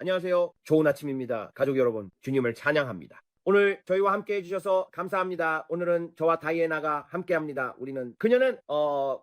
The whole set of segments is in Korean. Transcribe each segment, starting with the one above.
안녕하세요. 좋은 아침입니다. 가족 여러분, 주님을 찬양합니다. 오늘 저희와 함께 해주셔서 감사합니다. 오늘은 저와 다이애나가 함께 합니다. 그녀는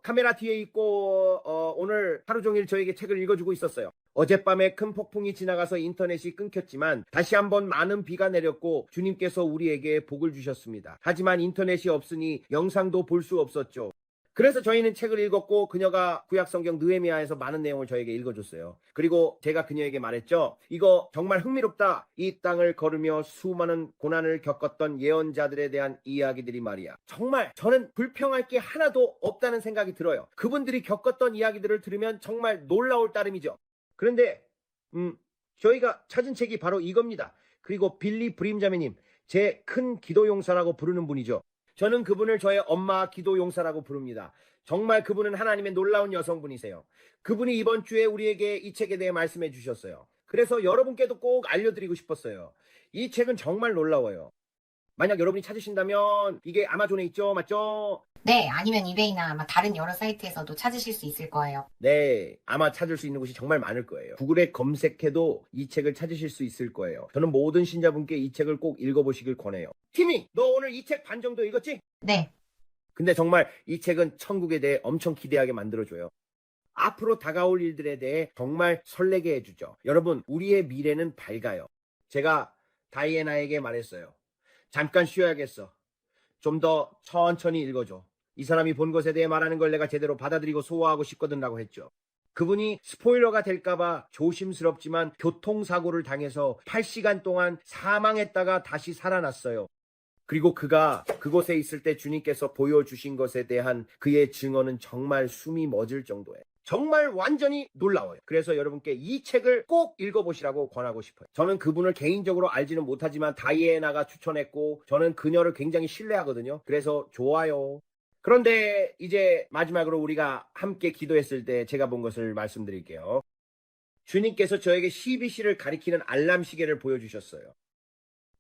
카메라 뒤에 있고 오늘 하루 종일 저에게 책을 읽어주고 있었어요. 어젯밤에 큰 폭풍이 지나가서 인터넷이 끊겼지만 다시 한번 많은 비가 내렸고 주님께서 우리에게 복을 주셨습니다. 하지만 인터넷이 없으니 영상도 볼 수 없었죠. 그래서 저희는 책을 읽었고 그녀가 구약성경 느헤미야에서 많은 내용을 저에게 읽어줬어요. 그리고 제가 그녀에게 말했죠. 이거 정말 흥미롭다. 이 땅을 걸으며 수많은 고난을 겪었던 예언자들에 대한 이야기들이 말이야. 정말 저는 불평할 게 하나도 없다는 생각이 들어요. 그분들이 겪었던 이야기들을 들으면 정말 놀라울 따름이죠. 그런데 저희가 찾은 책이 바로 이겁니다. 그리고 빌리 브림자매님, 제 큰 기도 용사라고 부르는 분이죠. 저는 그분을 저의 엄마 기도 용사라고 부릅니다. 정말 그분은 하나님의 놀라운 여성분이세요. 그분이 이번 주에 우리에게 이 책에 대해 말씀해 주셨어요. 그래서 여러분께도 꼭 알려드리고 싶었어요. 이 책은 정말 놀라워요. 만약 여러분이 찾으신다면 이게 아마존에 있죠? 맞죠? 네, 아니면 이베이나 아마 다른 여러 사이트에서도 찾으실 수 있을 거예요. 네, 아마 찾을 수 있는 곳이 정말 많을 거예요. 구글에 검색해도 이 책을 찾으실 수 있을 거예요. 저는 모든 신자분께 이 책을 꼭 읽어보시길 권해요. 티미, 너 오늘 이 책 반 정도 읽었지? 네, 근데 정말 이 책은 천국에 대해 엄청 기대하게 만들어줘요. 앞으로 다가올 일들에 대해 정말 설레게 해주죠. 여러분, 우리의 미래는 밝아요. 제가 다이애나에게 말했어요. 잠깐 쉬어야겠어. 좀 더 천천히 읽어줘. 이 사람이 본 것에 대해 말하는 걸 내가 제대로 받아들이고 소화하고 싶거든 라고 했죠. 그분이 스포일러가 될까봐 조심스럽지만 교통사고를 당해서 8시간 동안 사망했다가 다시 살아났어요. 그리고 그가 그곳에 있을 때 주님께서 보여주신 것에 대한 그의 증언은 정말 숨이 멎을 정도예요. 정말 완전히 놀라워요. 그래서 여러분께 이 책을 꼭 읽어보시라고 권하고 싶어요. 저는 그분을 개인적으로 알지는 못하지만 다이애나가 추천했고 저는 그녀를 굉장히 신뢰하거든요. 그래서 좋아요. 그런데 이제 마지막으로 우리가 함께 기도했을 때 제가 본 것을 말씀드릴게요. 주님께서 저에게 CBC를 가리키는 알람 시계를 보여주셨어요.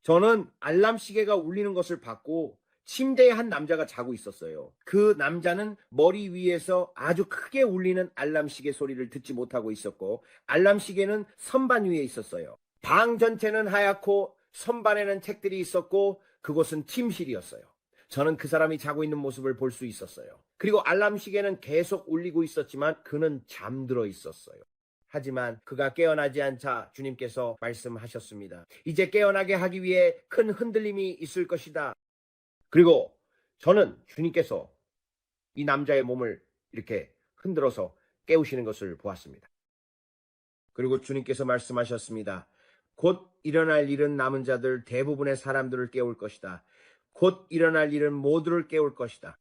저는 알람 시계가 울리는 것을 봤고 침대에 한 남자가 자고 있었어요. 그 남자는 머리 위에서 아주 크게 울리는 알람 시계 소리를 듣지 못하고 있었고 알람 시계는 선반 위에 있었어요. 방 전체는 하얗고 선반에는 책들이 있었고 그곳은 침실이었어요. 저는 그 사람이 자고 있는 모습을 볼 수 있었어요. 그리고 알람 시계는 계속 울리고 있었지만 그는 잠들어 있었어요. 하지만 그가 깨어나지 않자 주님께서 말씀하셨습니다. 이제 깨어나게 하기 위해 큰 흔들림이 있을 것이다. 그리고 저는 주님께서 이 남자의 몸을 이렇게 흔들어서 깨우시는 것을 보았습니다. 그리고 주님께서 말씀하셨습니다. 곧 일어날 일은 남은 자들 대부분의 사람들을 깨울 것이다. 곧 일어날 일은 모두를 깨울 것이다.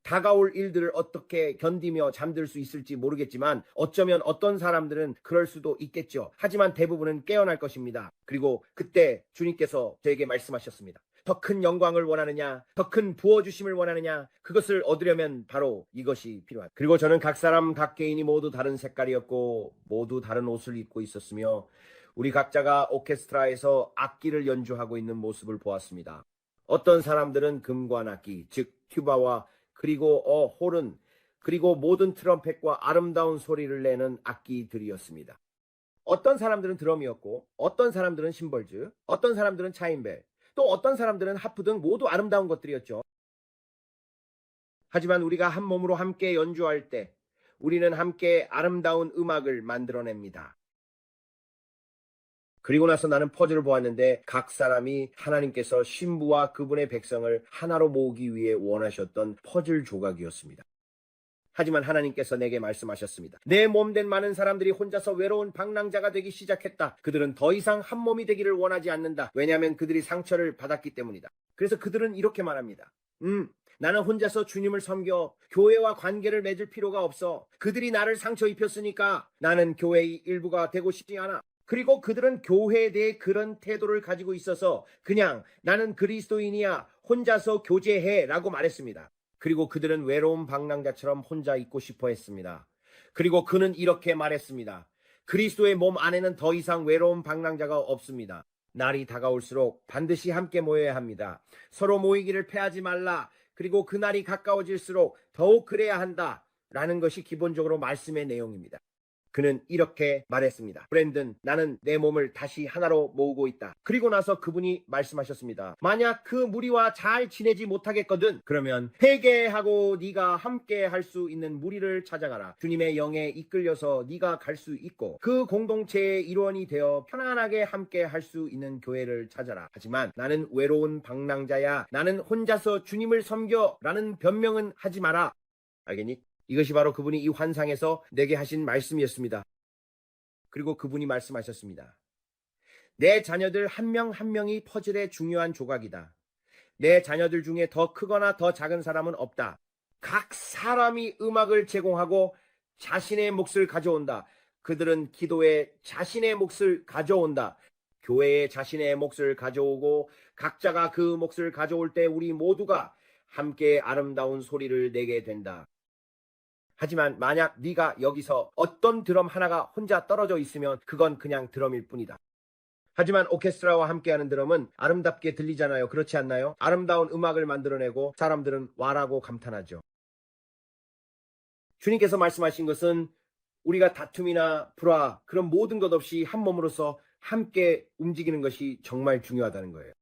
다가올 일들을 어떻게 견디며 잠들 수 있을지 모르겠지만 어쩌면 어떤 사람들은 그럴 수도 있겠죠. 하지만 대부분은 깨어날 것입니다. 그리고 그때 주님께서 저에게 말씀하셨습니다. 더 큰 영광을 원하느냐? 더 큰 부어주심을 원하느냐? 그것을 얻으려면 바로 이것이 필요하다. 그리고 저는 각 사람 각 개인이 모두 다른 색깔이었고 모두 다른 옷을 입고 있었으며 우리 각자가 오케스트라에서 악기를 연주하고 있는 모습을 보았습니다. 어떤 사람들은 금관 악기, 즉 튜바와 그리고 홀은 그리고 모든 트럼펫과 아름다운 소리를 내는 악기들이었습니다. 어떤 사람들은 드럼이었고 어떤 사람들은 심벌즈, 어떤 사람들은 차임벨, 또 어떤 사람들은 하프 등 모두 아름다운 것들이었죠. 하지만 우리가 한 몸으로 함께 연주할 때 우리는 함께 아름다운 음악을 만들어냅니다. 그리고 나서 나는 퍼즐을 보았는데 각 사람이 하나님께서 신부와 그분의 백성을 하나로 모으기 위해 원하셨던 퍼즐 조각이었습니다. 하지만 하나님께서 내게 말씀하셨습니다. 내 몸 된 많은 사람들이 혼자서 외로운 방랑자가 되기 시작했다. 그들은 더 이상 한 몸이 되기를 원하지 않는다. 왜냐하면 그들이 상처를 받았기 때문이다. 그래서 그들은 이렇게 말합니다. 나는 혼자서 주님을 섬겨 교회와 관계를 맺을 필요가 없어. 그들이 나를 상처 입혔으니까 나는 교회의 일부가 되고 싶지 않아. 그리고 그들은 교회에 대해 그런 태도를 가지고 있어서 그냥 나는 그리스도인이야 혼자서 교제해 라고 말했습니다. 그리고 그들은 외로운 방랑자처럼 혼자 있고 싶어 했습니다. 그리고 그는 이렇게 말했습니다. 그리스도의 몸 안에는 더 이상 외로운 방랑자가 없습니다. 날이 다가올수록 반드시 함께 모여야 합니다. 서로 모이기를 패하지 말라. 그리고 그날이 가까워질수록 더욱 그래야 한다. 라는 것이 기본적으로 말씀의 내용입니다. 그는 이렇게 말했습니다. 브랜든, 나는 내 몸을 다시 하나로 모으고 있다. 그리고 나서 그분이 말씀하셨습니다. 만약 그 무리와 잘 지내지 못하겠거든, 그러면 회개하고 네가 함께 할 수 있는 무리를 찾아가라. 주님의 영에 이끌려서 네가 갈 수 있고 그 공동체의 일원이 되어 편안하게 함께 할 수 있는 교회를 찾아라. 하지만 나는 외로운 방랑자야. 나는 혼자서 주님을 섬겨 라는 변명은 하지 마라. 알겠니? 이것이 바로 그분이 이 환상에서 내게 하신 말씀이었습니다. 그리고 그분이 말씀하셨습니다. 내 자녀들 한 명 한 명이 퍼즐의 중요한 조각이다. 내 자녀들 중에 더 크거나 더 작은 사람은 없다. 각 사람이 음악을 제공하고 자신의 몫을 가져온다. 그들은 기도에 자신의 몫을 가져온다. 교회에 자신의 몫을 가져오고 각자가 그 몫을 가져올 때 우리 모두가 함께 아름다운 소리를 내게 된다. 하지만 만약 네가 여기서 어떤 드럼 하나가 혼자 떨어져 있으면 그건 그냥 드럼일 뿐이다. 하지만 오케스트라와 함께하는 드럼은 아름답게 들리잖아요. 그렇지 않나요? 아름다운 음악을 만들어내고 사람들은 와라고 감탄하죠. 주님께서 말씀하신 것은 우리가 다툼이나 불화 그런 모든 것 없이 한 몸으로서 함께 움직이는 것이 정말 중요하다는 거예요.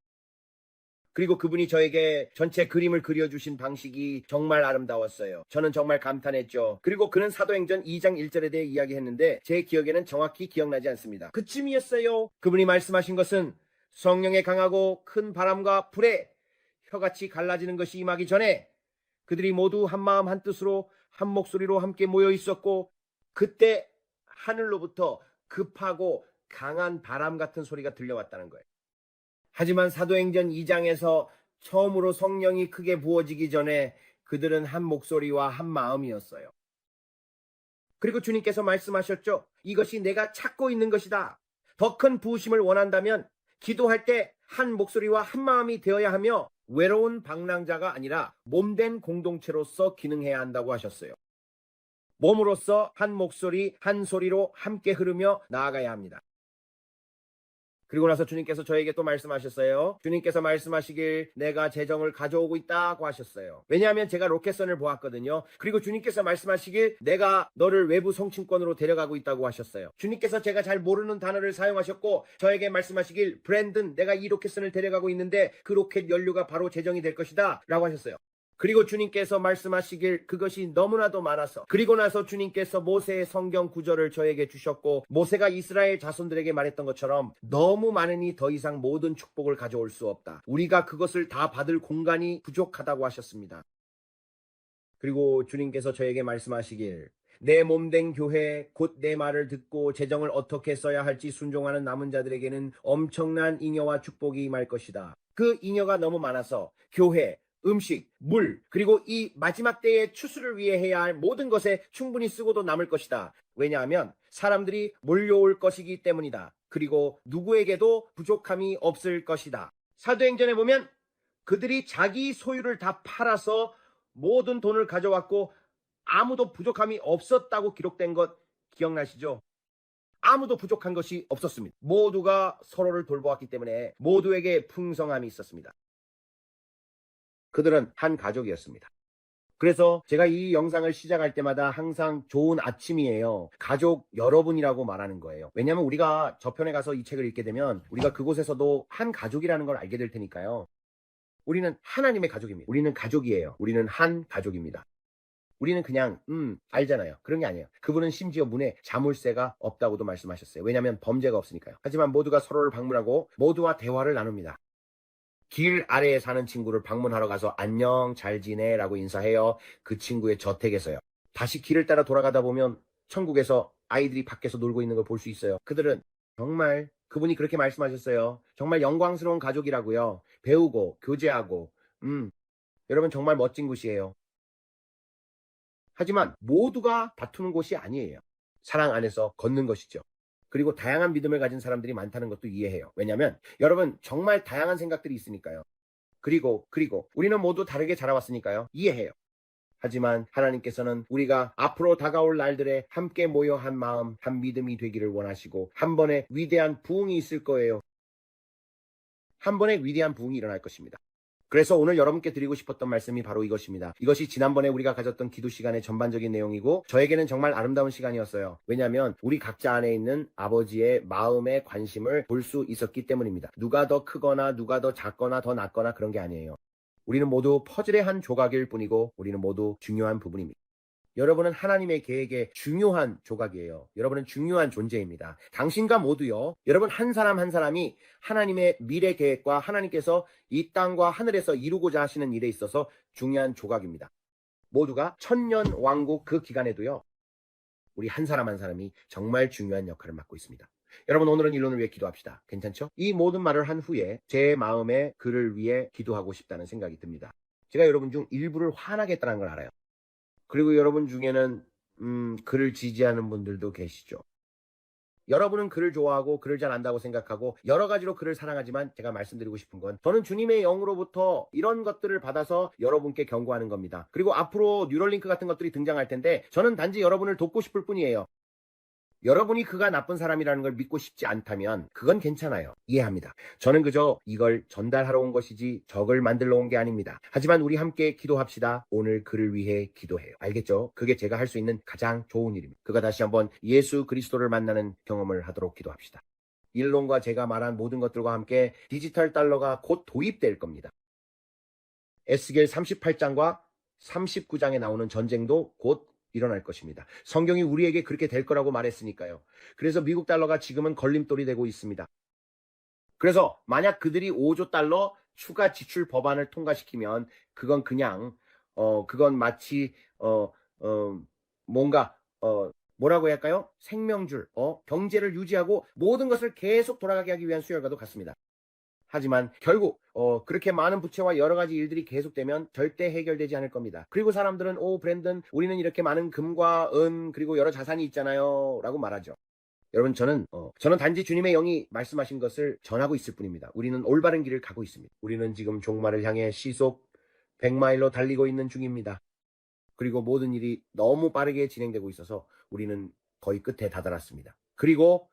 그리고 그분이 저에게 전체 그림을 그려주신 방식이 정말 아름다웠어요. 저는 정말 감탄했죠. 그리고 그는 사도행전 2장 1절에 대해 이야기했는데 제 기억에는 정확히 기억나지 않습니다. 그쯤이었어요. 그분이 말씀하신 것은 성령의 강하고 큰 바람과 불에 혀같이 갈라지는 것이 임하기 전에 그들이 모두 한 마음 한 뜻으로 한 목소리로 함께 모여 있었고 그때 하늘로부터 급하고 강한 바람 같은 소리가 들려왔다는 거예요. 하지만 사도행전 2장에서 처음으로 성령이 크게 부어지기 전에 그들은 한 목소리와 한 마음이었어요. 그리고 주님께서 말씀하셨죠. 이것이 내가 찾고 있는 것이다. 더 큰 부으심을 원한다면 기도할 때 한 목소리와 한 마음이 되어야 하며 외로운 방랑자가 아니라 몸된 공동체로서 기능해야 한다고 하셨어요. 몸으로서 한 목소리, 한 소리로 함께 흐르며 나아가야 합니다. 그리고 나서 주님께서 저에게 또 말씀하셨어요. 주님께서 말씀하시길 내가 재정을 가져오고 있다고 하셨어요. 왜냐하면 제가 로켓선을 보았거든요. 그리고 주님께서 말씀하시길 내가 너를 외부 성층권으로 데려가고 있다고 하셨어요. 주님께서 제가 잘 모르는 단어를 사용하셨고 저에게 말씀하시길 브랜든 내가 이 로켓선을 데려가고 있는데 그 로켓 연료가 바로 재정이 될 것이다 라고 하셨어요. 그리고 주님께서 말씀하시길 그것이 너무나도 많아서 그리고 나서 주님께서 모세의 성경 구절을 저에게 주셨고 모세가 이스라엘 자손들에게 말했던 것처럼 너무 많으니 더 이상 모든 축복을 가져올 수 없다. 우리가 그것을 다 받을 공간이 부족하다고 하셨습니다. 그리고 주님께서 저에게 말씀하시길 내 몸된 교회 곧 내 말을 듣고 재정을 어떻게 써야 할지 순종하는 남은 자들에게는 엄청난 잉여와 축복이 임할 것이다. 그 잉여가 너무 많아서 교회 음식, 물, 그리고 이 마지막 때의 추수를 위해 해야 할 모든 것에 충분히 쓰고도 남을 것이다. 왜냐하면 사람들이 몰려올 것이기 때문이다. 그리고 누구에게도 부족함이 없을 것이다. 사도행전에 보면 그들이 자기 소유를 다 팔아서 모든 돈을 가져왔고 아무도 부족함이 없었다고 기록된 것 기억나시죠? 아무도 부족한 것이 없었습니다. 모두가 서로를 돌보았기 때문에 모두에게 풍성함이 있었습니다. 그들은 한 가족이었습니다. 그래서 제가 이 영상을 시작할 때마다 항상 좋은 아침이에요. 가족 여러분이라고 말하는 거예요. 왜냐하면 우리가 저편에 가서 이 책을 읽게 되면 우리가 그곳에서도 한 가족이라는 걸 알게 될 테니까요. 우리는 하나님의 가족입니다. 우리는 가족이에요. 우리는 한 가족입니다. 우리는 그냥 알잖아요. 그런 게 아니에요. 그분은 심지어 문에 자물쇠가 없다고도 말씀하셨어요. 왜냐하면 범죄가 없으니까요. 하지만 모두가 서로를 방문하고 모두와 대화를 나눕니다. 길 아래에 사는 친구를 방문하러 가서 안녕 잘 지내 라고 인사해요. 그 친구의 저택에서요. 다시 길을 따라 돌아가다 보면 천국에서 아이들이 밖에서 놀고 있는 걸 볼 수 있어요. 그들은 정말 그분이 그렇게 말씀하셨어요. 정말 영광스러운 가족이라고요. 배우고 교제하고 여러분 정말 멋진 곳이에요. 하지만 모두가 다투는 곳이 아니에요. 사랑 안에서 걷는 것이죠. 그리고 다양한 믿음을 가진 사람들이 많다는 것도 이해해요. 왜냐하면 여러분 정말 다양한 생각들이 있으니까요. 그리고 우리는 모두 다르게 자라왔으니까요. 이해해요. 하지만 하나님께서는 우리가 앞으로 다가올 날들에 함께 모여 한 마음, 한 믿음이 되기를 원하시고 한 번에 위대한 부흥이 있을 거예요. 한 번에 위대한 부흥이 일어날 것입니다. 그래서 오늘 여러분께 드리고 싶었던 말씀이 바로 이것입니다. 이것이 지난번에 우리가 가졌던 기도 시간의 전반적인 내용이고 저에게는 정말 아름다운 시간이었어요. 왜냐하면 우리 각자 안에 있는 아버지의 마음의 관심을 볼 수 있었기 때문입니다. 누가 더 크거나 누가 더 작거나 더 낫거나 그런 게 아니에요. 우리는 모두 퍼즐의 한 조각일 뿐이고 우리는 모두 중요한 부분입니다. 여러분은 하나님의 계획의 중요한 조각이에요. 여러분은 중요한 존재입니다. 당신과 모두요. 여러분 한 사람 한 사람이 하나님의 미래 계획과 하나님께서 이 땅과 하늘에서 이루고자 하시는 일에 있어서 중요한 조각입니다. 모두가 천년 왕국 그 기간에도요. 우리 한 사람 한 사람이 정말 중요한 역할을 맡고 있습니다. 여러분 오늘은 일론을 위해 기도합시다. 괜찮죠? 이 모든 말을 한 후에 제 마음에 그를 위해 기도하고 싶다는 생각이 듭니다. 제가 여러분 중 일부를 화나겠다는 걸 알아요. 그리고 여러분 중에는 그를 지지하는 분들도 계시죠. 여러분은 그를 좋아하고 그를 잘 안다고 생각하고 여러 가지로 그를 사랑하지만 제가 말씀드리고 싶은 건 저는 주님의 영으로부터 이런 것들을 받아서 여러분께 경고하는 겁니다. 그리고 앞으로 뉴럴링크 같은 것들이 등장할 텐데 저는 단지 여러분을 돕고 싶을 뿐이에요. 여러분이 그가 나쁜 사람이라는 걸 믿고 싶지 않다면 그건 괜찮아요. 이해합니다. 저는 그저 이걸 전달하러 온 것이지 적을 만들러 온 게 아닙니다. 하지만 우리 함께 기도합시다. 오늘 그를 위해 기도해요. 알겠죠? 그게 제가 할 수 있는 가장 좋은 일입니다. 그가 다시 한번 예수 그리스도를 만나는 경험을 하도록 기도합시다. 일론과 제가 말한 모든 것들과 함께 디지털 달러가 곧 도입될 겁니다. 에스겔 38장과 39장에 나오는 전쟁도 곧 일어날 것입니다. 성경이 우리에게 그렇게 될 거라고 말했으니까요. 그래서 미국 달러가 지금은 걸림돌이 되고 있습니다. 그래서 만약 그들이 5조 달러 추가 지출 법안을 통과시키면 그건 그냥 그건 마치 뭔가 뭐라고 해야 할까요? 생명줄, 경제를 유지하고 모든 것을 계속 돌아가게 하기 위한 수혈과도 같습니다. 하지만 결국 그렇게 많은 부채와 여러 가지 일들이 계속되면 절대 해결되지 않을 겁니다. 그리고 사람들은 브랜든 우리는 이렇게 많은 금과 은 그리고 여러 자산이 있잖아요 라고 말하죠. 여러분 저는 단지 주님의 영이 말씀하신 것을 전하고 있을 뿐입니다. 우리는 올바른 길을 가고 있습니다. 우리는 지금 종말을 향해 시속 100마일로 달리고 있는 중입니다. 그리고 모든 일이 너무 빠르게 진행되고 있어서 우리는 거의 끝에 다다랐습니다. 그리고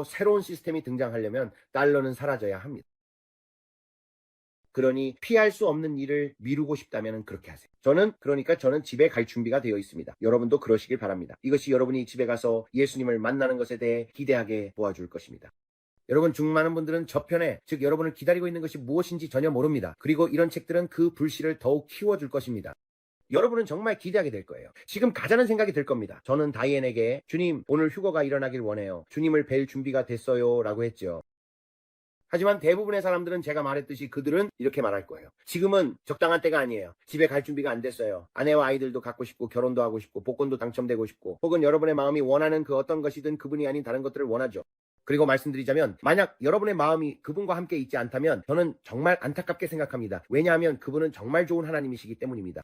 새로운 시스템이 등장하려면 달러는 사라져야 합니다. 그러니 피할 수 없는 일을 미루고 싶다면 그렇게 하세요. 저는 집에 갈 준비가 되어 있습니다. 여러분도 그러시길 바랍니다. 이것이 여러분이 집에 가서 예수님을 만나는 것에 대해 기대하게 도와줄 것입니다. 여러분 중 많은 분들은 저편에 즉 여러분을 기다리고 있는 것이 무엇인지 전혀 모릅니다. 그리고 이런 책들은 그 불씨를 더욱 키워줄 것입니다. 여러분은 정말 기대하게 될 거예요. 지금 가자는 생각이 들 겁니다. 저는 다이앤에게 주님 오늘 휴거가 일어나길 원해요. 주님을 뵐 준비가 됐어요 라고 했죠. 하지만 대부분의 사람들은 제가 말했듯이 그들은 이렇게 말할 거예요. 지금은 적당한 때가 아니에요. 집에 갈 준비가 안 됐어요. 아내와 아이들도 갖고 싶고 결혼도 하고 싶고 복권도 당첨되고 싶고 혹은 여러분의 마음이 원하는 그 어떤 것이든 그분이 아닌 다른 것들을 원하죠. 그리고 말씀드리자면 만약 여러분의 마음이 그분과 함께 있지 않다면 저는 정말 안타깝게 생각합니다. 왜냐하면 그분은 정말 좋은 하나님이시기 때문입니다.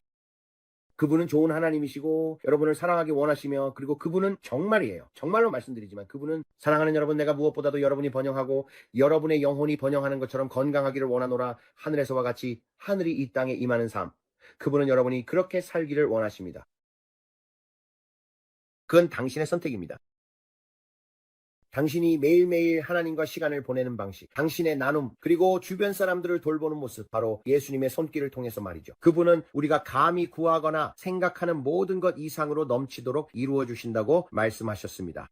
그분은 좋은 하나님이시고 여러분을 사랑하기 원하시며 그리고 그분은 정말이에요. 정말로 말씀드리지만 그분은 사랑하는 여러분 내가 무엇보다도 여러분이 번영하고 여러분의 영혼이 번영하는 것처럼 건강하기를 원하노라 하늘에서와 같이 하늘이 이 땅에 임하는 삶. 그분은 여러분이 그렇게 살기를 원하십니다. 그건 당신의 선택입니다. 당신이 매일매일 하나님과 시간을 보내는 방식, 당신의 나눔, 그리고 주변 사람들을 돌보는 모습, 바로 예수님의 손길을 통해서 말이죠. 그분은 우리가 감히 구하거나 생각하는 모든 것 이상으로 넘치도록 이루어 주신다고 말씀하셨습니다.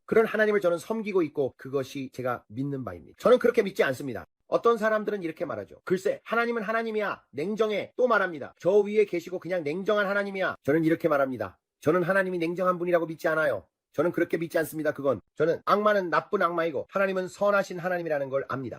그런 하나님을 저는 섬기고 있고 그것이 제가 믿는 바입니다. 저는 그렇게 믿지 않습니다. 어떤 사람들은 이렇게 말하죠. 글쎄, 하나님은 하나님이야. 냉정해. 또 말합니다. 저 위에 계시고 그냥 냉정한 하나님이야. 저는 이렇게 말합니다. 저는 하나님이 냉정한 분이라고 믿지 않아요. 저는 그렇게 믿지 않습니다. 저는 악마는 나쁜 악마이고 하나님은 선하신 하나님이라는 걸 압니다.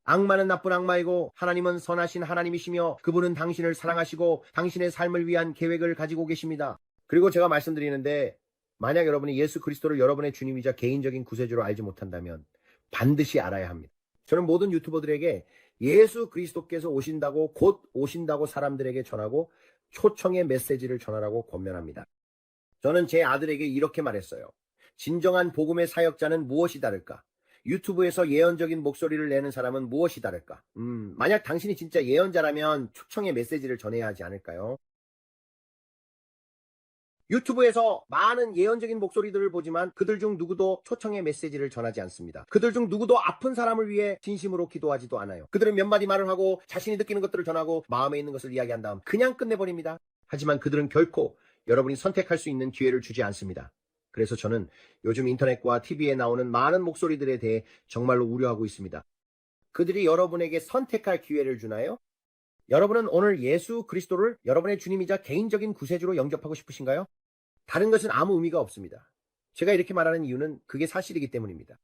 악마는 나쁜 악마이고 하나님은 선하신 하나님이시며 그분은 당신을 사랑하시고 당신의 삶을 위한 계획을 가지고 계십니다. 그리고 제가 말씀드리는데 만약 여러분이 예수 그리스도를 여러분의 주님이자 개인적인 구세주로 알지 못한다면 반드시 알아야 합니다. 저는 모든 유튜버들에게 예수 그리스도께서 오신다고 곧 오신다고 사람들에게 전하고 초청의 메시지를 전하라고 권면합니다. 저는 제 아들에게 이렇게 말했어요. 진정한 복음의 사역자는 무엇이 다를까? 유튜브에서 예언적인 목소리를 내는 사람은 무엇이 다를까? 만약 당신이 진짜 예언자라면 초청의 메시지를 전해야 하지 않을까요? 유튜브에서 많은 예언적인 목소리들을 보지만 그들 중 누구도 초청의 메시지를 전하지 않습니다. 그들 중 누구도 아픈 사람을 위해 진심으로 기도하지도 않아요. 그들은 몇 마디 말을 하고 자신이 느끼는 것들을 전하고 마음에 있는 것을 이야기한 다음 그냥 끝내버립니다. 하지만 그들은 결코 여러분이 선택할 수 있는 기회를 주지 않습니다. 그래서 저는 요즘 인터넷과 TV에 나오는 많은 목소리들에 대해 정말로 우려하고 있습니다. 그들이 여러분에게 선택할 기회를 주나요? 여러분은 오늘 예수 그리스도를 여러분의 주님이자 개인적인 구세주로 영접하고 싶으신가요? 다른 것은 아무 의미가 없습니다. 제가 이렇게 말하는 이유는 그게 사실이기 때문입니다.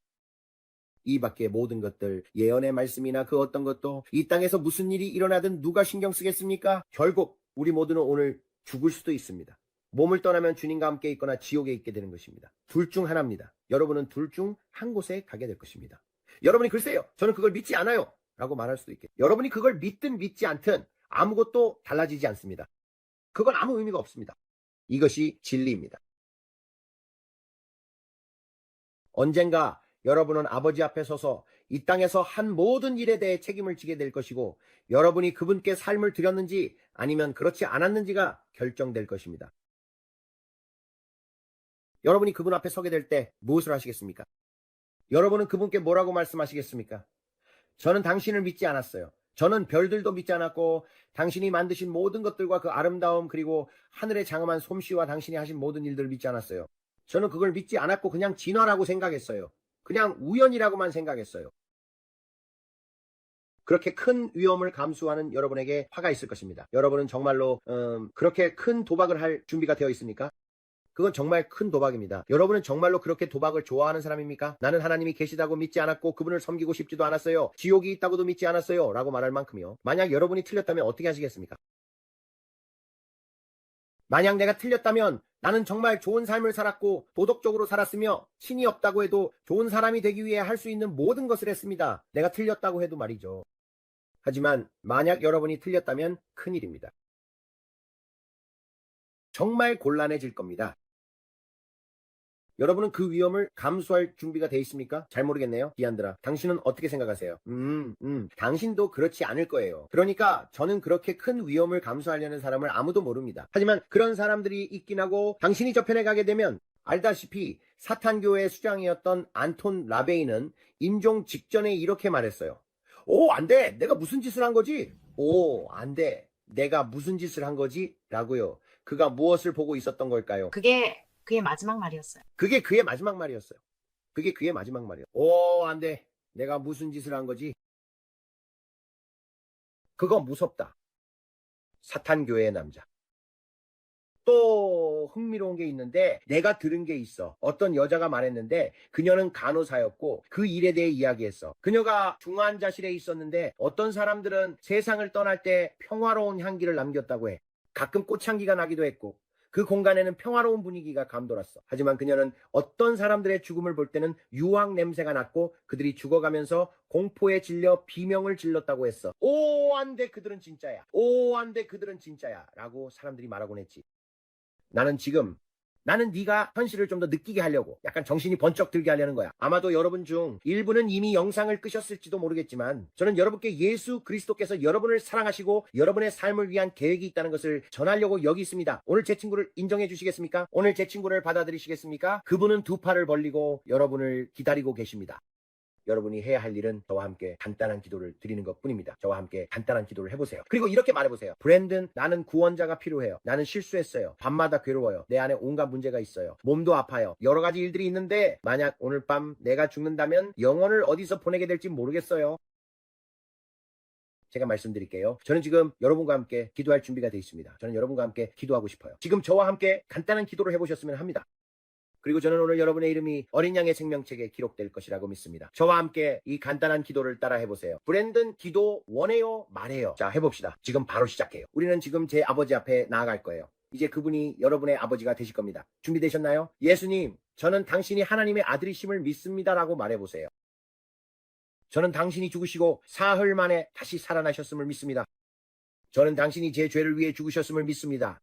이 밖의 모든 것들, 예언의 말씀이나 그 어떤 것도 이 땅에서 무슨 일이 일어나든 누가 신경 쓰겠습니까? 결국 우리 모두는 오늘 죽을 수도 있습니다. 몸을 떠나면 주님과 함께 있거나 지옥에 있게 되는 것입니다. 둘 중 하나입니다. 여러분은 둘 중 한 곳에 가게 될 것입니다. 여러분이 글쎄요, 저는 그걸 믿지 않아요 라고 말할 수도 있겠죠. 여러분이 그걸 믿든 믿지 않든 아무것도 달라지지 않습니다. 그건 아무 의미가 없습니다. 이것이 진리입니다. 언젠가 여러분은 아버지 앞에 서서 이 땅에서 한 모든 일에 대해 책임을 지게 될 것이고 여러분이 그분께 삶을 드렸는지 아니면 그렇지 않았는지가 결정될 것입니다. 여러분이 그분 앞에 서게 될 때 무엇을 하시겠습니까? 여러분은 그분께 뭐라고 말씀하시겠습니까? 저는 당신을 믿지 않았어요. 저는 별들도 믿지 않았고 당신이 만드신 모든 것들과 그 아름다움 그리고 하늘의 장엄한 솜씨와 당신이 하신 모든 일들을 믿지 않았어요. 저는 그걸 믿지 않았고 그냥 진화라고 생각했어요. 그냥 우연이라고만 생각했어요. 그렇게 큰 위험을 감수하는 여러분에게 화가 있을 것입니다. 여러분은 정말로 그렇게 큰 도박을 할 준비가 되어 있습니까? 그건 정말 큰 도박입니다. 여러분은 정말로 그렇게 도박을 좋아하는 사람입니까? 나는 하나님이 계시다고 믿지 않았고 그분을 섬기고 싶지도 않았어요. 지옥이 있다고도 믿지 않았어요. 라고 말할 만큼요. 만약 여러분이 틀렸다면 어떻게 하시겠습니까? 만약 내가 틀렸다면 나는 정말 좋은 삶을 살았고 도덕적으로 살았으며 신이 없다고 해도 좋은 사람이 되기 위해 할 수 있는 모든 것을 했습니다. 내가 틀렸다고 해도 말이죠. 하지만 만약 여러분이 틀렸다면 큰일입니다. 정말 곤란해질 겁니다. 여러분은 그 위험을 감수할 준비가 돼 있습니까? 잘 모르겠네요. 디안드라. 당신은 어떻게 생각하세요? 당신도 그렇지 않을 거예요. 그러니까 저는 그렇게 큰 위험을 감수하려는 사람을 아무도 모릅니다. 하지만 그런 사람들이 있긴 하고 당신이 저편에 가게 되면 알다시피 사탄교회 수장이었던 안톤 라베이는 임종 직전에 이렇게 말했어요. 오, 안 돼. 내가 무슨 짓을 한 거지? 오, 안 돼. 내가 무슨 짓을 한 거지? 라고요. 그가 무엇을 보고 있었던 걸까요? 그게 그의 마지막 말이었어요. 그게 그의 마지막 말이었어요. 그게 그의 마지막 말이었어요. 오, 안 돼. 내가 무슨 짓을 한 거지? 그거 무섭다. 사탄교회의 남자. 또 흥미로운 게 있는데 내가 들은 게 있어. 어떤 여자가 말했는데 그녀는 간호사였고 그 일에 대해 이야기했어. 그녀가 중환자실에 있었는데 어떤 사람들은 세상을 떠날 때 평화로운 향기를 남겼다고 해. 가끔 꽃향기가 나기도 했고 그 공간에는 평화로운 분위기가 감돌았어. 하지만 그녀는 어떤 사람들의 죽음을 볼 때는 유황 냄새가 났고 그들이 죽어가면서 공포에 질려 비명을 질렀다고 했어. 오, 안 돼. 그들은 진짜야. 오, 안 돼. 그들은 진짜야. 라고 사람들이 말하곤 했지. 나는 네가 현실을 좀 더 느끼게 하려고 약간 정신이 번쩍 들게 하려는 거야. 아마도 여러분 중 일부는 이미 영상을 끄셨을지도 모르겠지만 저는 여러분께 예수 그리스도께서 여러분을 사랑하시고 여러분의 삶을 위한 계획이 있다는 것을 전하려고 여기 있습니다. 오늘 제 친구를 인정해 주시겠습니까? 오늘 제 친구를 받아들이시겠습니까? 그분은 두 팔을 벌리고 여러분을 기다리고 계십니다. 여러분이 해야 할 일은 저와 함께 간단한 기도를 드리는 것뿐입니다. 저와 함께 간단한 기도를 해보세요. 그리고 이렇게 말해보세요. 브랜든, 나는 구원자가 필요해요. 나는 실수했어요. 밤마다 괴로워요. 내 안에 온갖 문제가 있어요. 몸도 아파요. 여러 가지 일들이 있는데 만약 오늘 밤 내가 죽는다면 영혼을 어디서 보내게 될지 모르겠어요. 제가 말씀드릴게요. 저는 지금 여러분과 함께 기도할 준비가 되어 있습니다. 저는 여러분과 함께 기도하고 싶어요. 지금 저와 함께 간단한 기도를 해보셨으면 합니다. 그리고 저는 오늘 여러분의 이름이 어린 양의 생명책에 기록될 것이라고 믿습니다. 저와 함께 이 간단한 기도를 따라 해보세요. 브랜든, 기도 원해요? 말해요? 자, 해봅시다. 지금 바로 시작해요. 우리는 지금 제 아버지 앞에 나아갈 거예요. 이제 그분이 여러분의 아버지가 되실 겁니다. 준비되셨나요? 예수님, 저는 당신이 하나님의 아들이심을 믿습니다라고 말해보세요. 저는 당신이 죽으시고 사흘 만에 다시 살아나셨음을 믿습니다. 저는 당신이 제 죄를 위해 죽으셨음을 믿습니다.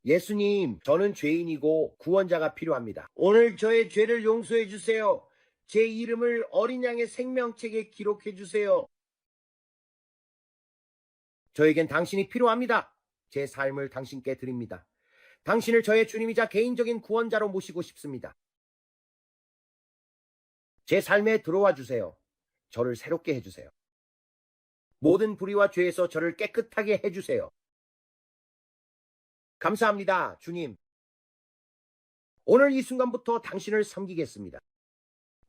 예수님, 저는 죄인이고 구원자가 필요합니다. 오늘 저의 죄를 용서해 주세요. 제 이름을 어린 양의 생명책에 기록해 주세요. 저에겐 당신이 필요합니다. 제 삶을 당신께 드립니다. 당신을 저의 주님이자 개인적인 구원자로 모시고 싶습니다. 제 삶에 들어와 주세요. 저를 새롭게 해주세요. 모든 불의와 죄에서 저를 깨끗하게 해주세요. 감사합니다, 주님. 오늘 이 순간부터 당신을 섬기겠습니다.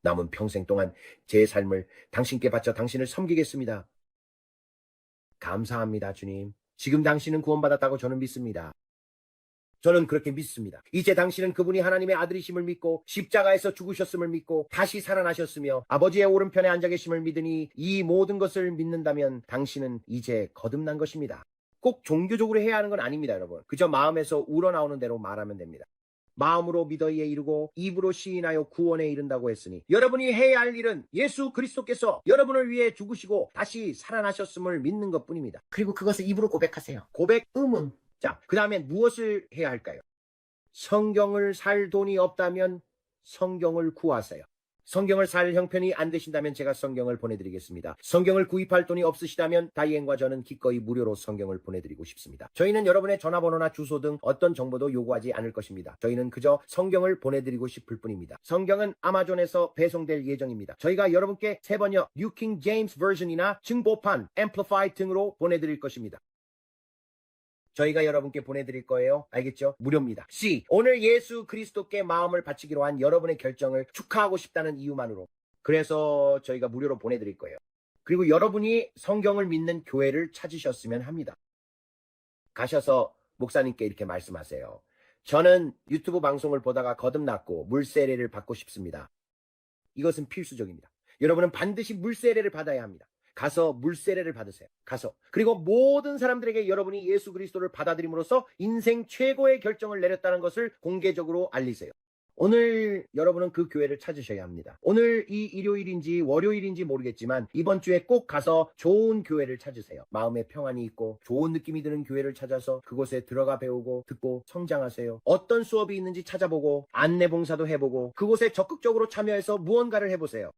남은 평생 동안 제 삶을 당신께 바쳐 당신을 섬기겠습니다. 감사합니다, 주님. 지금 당신은 구원받았다고 저는 믿습니다. 저는 그렇게 믿습니다. 이제 당신은 그분이 하나님의 아들이심을 믿고 십자가에서 죽으셨음을 믿고 다시 살아나셨으며 아버지의 오른편에 앉아 계심을 믿으니 이 모든 것을 믿는다면 당신은 이제 거듭난 것입니다. 꼭 종교적으로 해야 하는 건 아닙니다, 여러분. 그저 마음에서 우러나오는 대로 말하면 됩니다. 마음으로 믿어 이에 이르고 입으로 시인하여 구원에 이른다고 했으니 여러분이 해야 할 일은 예수 그리스도께서 여러분을 위해 죽으시고 다시 살아나셨음을 믿는 것뿐입니다. 그리고 그것을 입으로 고백하세요. 고백. 의문. 자, 그 다음에 무엇을 해야 할까요? 성경을 살 돈이 없다면 성경을 구하세요. 성경을 살 형편이 안 되신다면 제가 성경을 보내드리겠습니다. 성경을 구입할 돈이 없으시다면 다이앤과 저는 기꺼이 무료로 성경을 보내드리고 싶습니다. 저희는 여러분의 전화번호나 주소 등 어떤 정보도 요구하지 않을 것입니다. 저희는 그저 성경을 보내드리고 싶을 뿐입니다. 성경은 아마존에서 배송될 예정입니다. 저희가 여러분께 세 번역 뉴 킹 제임스 버전이나 증보판, 앰플리파이 등으로 보내드릴 것입니다. 저희가 여러분께 보내드릴 거예요. 알겠죠? 무료입니다. C. 오늘 예수 그리스도께 마음을 바치기로 한 여러분의 결정을 축하하고 싶다는 이유만으로. 그래서 저희가 무료로 보내드릴 거예요. 그리고 여러분이 성경을 믿는 교회를 찾으셨으면 합니다. 가셔서 목사님께 이렇게 말씀하세요. 저는 유튜브 방송을 보다가 거듭났고 물세례를 받고 싶습니다. 이것은 필수적입니다. 여러분은 반드시 물세례를 받아야 합니다. 가서 물세례를 받으세요. 가서. 그리고 모든 사람들에게 여러분이 예수 그리스도를 받아들임으로써 인생 최고의 결정을 내렸다는 것을 공개적으로 알리세요. 오늘 여러분은 그 교회를 찾으셔야 합니다. 오늘 이 일요일인지 월요일인지 모르겠지만 이번 주에 꼭 가서 좋은 교회를 찾으세요. 마음에 평안이 있고 좋은 느낌이 드는 교회를 찾아서 그곳에 들어가 배우고 듣고 성장하세요. 어떤 수업이 있는지 찾아보고 안내 봉사도 해보고 그곳에 적극적으로 참여해서 무언가를 해보세요.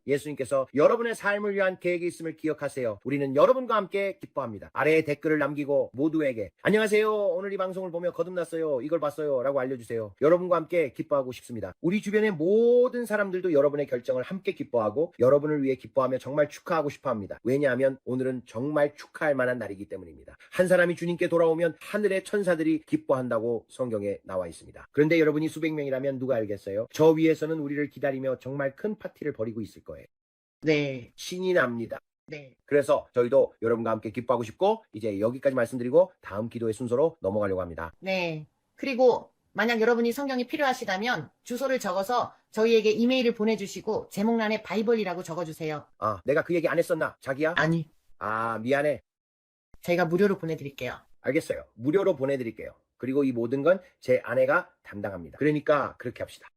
예수님께서 여러분의 삶을 위한 계획이 있음을 기억하세요. 우리는 여러분과 함께 기뻐합니다. 아래에 댓글을 남기고 모두에게 안녕하세요. 오늘 이 방송을 보며 거듭났어요. 이걸 봤어요. 라고 알려주세요. 여러분과 함께 기뻐하고 싶습니다. 우리 주변의 모든 사람들도 여러분의 결정을 함께 기뻐하고 여러분을 위해 기뻐하며 정말 축하하고 싶어 합니다. 왜냐하면 오늘은 정말 축하할 만한 날이기 때문입니다. 한 사람이 주님께 돌아오면 하늘의 천사들이 기뻐한다고 성경에 나와 있습니다. 그런데 여러분이 수백 명이라면 누가 알겠어요? 저 위에서는 우리를 기다리며 정말 큰 파티를 벌이고 있을 거예요. 네. 신이 납니다. 네. 그래서 저희도 여러분과 함께 기뻐하고 싶고 이제 여기까지 말씀드리고 다음 기도의 순서로 넘어가려고 합니다. 네. 그리고 만약 여러분이 성경이 필요하시다면 주소를 적어서 저희에게 이메일을 보내주시고 제목란에 바이블이라고 적어주세요. 아, 내가 그 얘기 안 했었나? 자기야? 아니, 아, 미안해. 저희가 무료로 보내드릴게요. 알겠어요. 무료로 보내드릴게요. 그리고 이 모든 건 제 아내가 담당합니다. 그러니까 그렇게 합시다.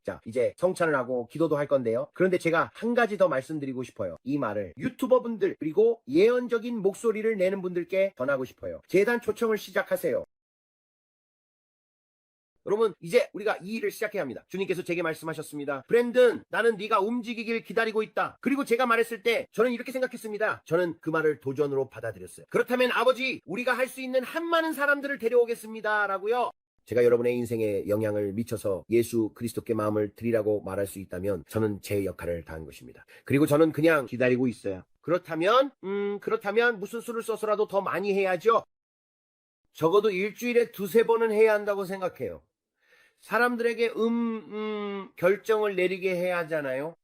자, 이제 성찬을 하고 기도도 할 건데요. 그런데 제가 한 가지 더 말씀드리고 싶어요. 이 말을 유튜버분들 그리고 예언적인 목소리를 내는 분들께 전하고 싶어요. 재단 초청을 시작하세요. 여러분, 이제 우리가 이 일을 시작해야 합니다. 주님께서 제게 말씀하셨습니다. 브랜든, 나는 네가 움직이길 기다리고 있다. 그리고 제가 말했을 때 저는 이렇게 생각했습니다. 저는 그 말을 도전으로 받아들였어요. 그렇다면 아버지, 우리가 할 수 있는 한 많은 사람들을 데려오겠습니다. 라고요. 제가 여러분의 인생에 영향을 미쳐서 예수 그리스도께 마음을 드리라고 말할 수 있다면 저는 제 역할을 다한 것입니다. 그리고 저는 그냥 기다리고 있어요. 그렇다면 무슨 수를 써서라도 더 많이 해야죠. 적어도 일주일에 2-3번은 해야 한다고 생각해요. 사람들에게 결정을 내리게 해야 하잖아요.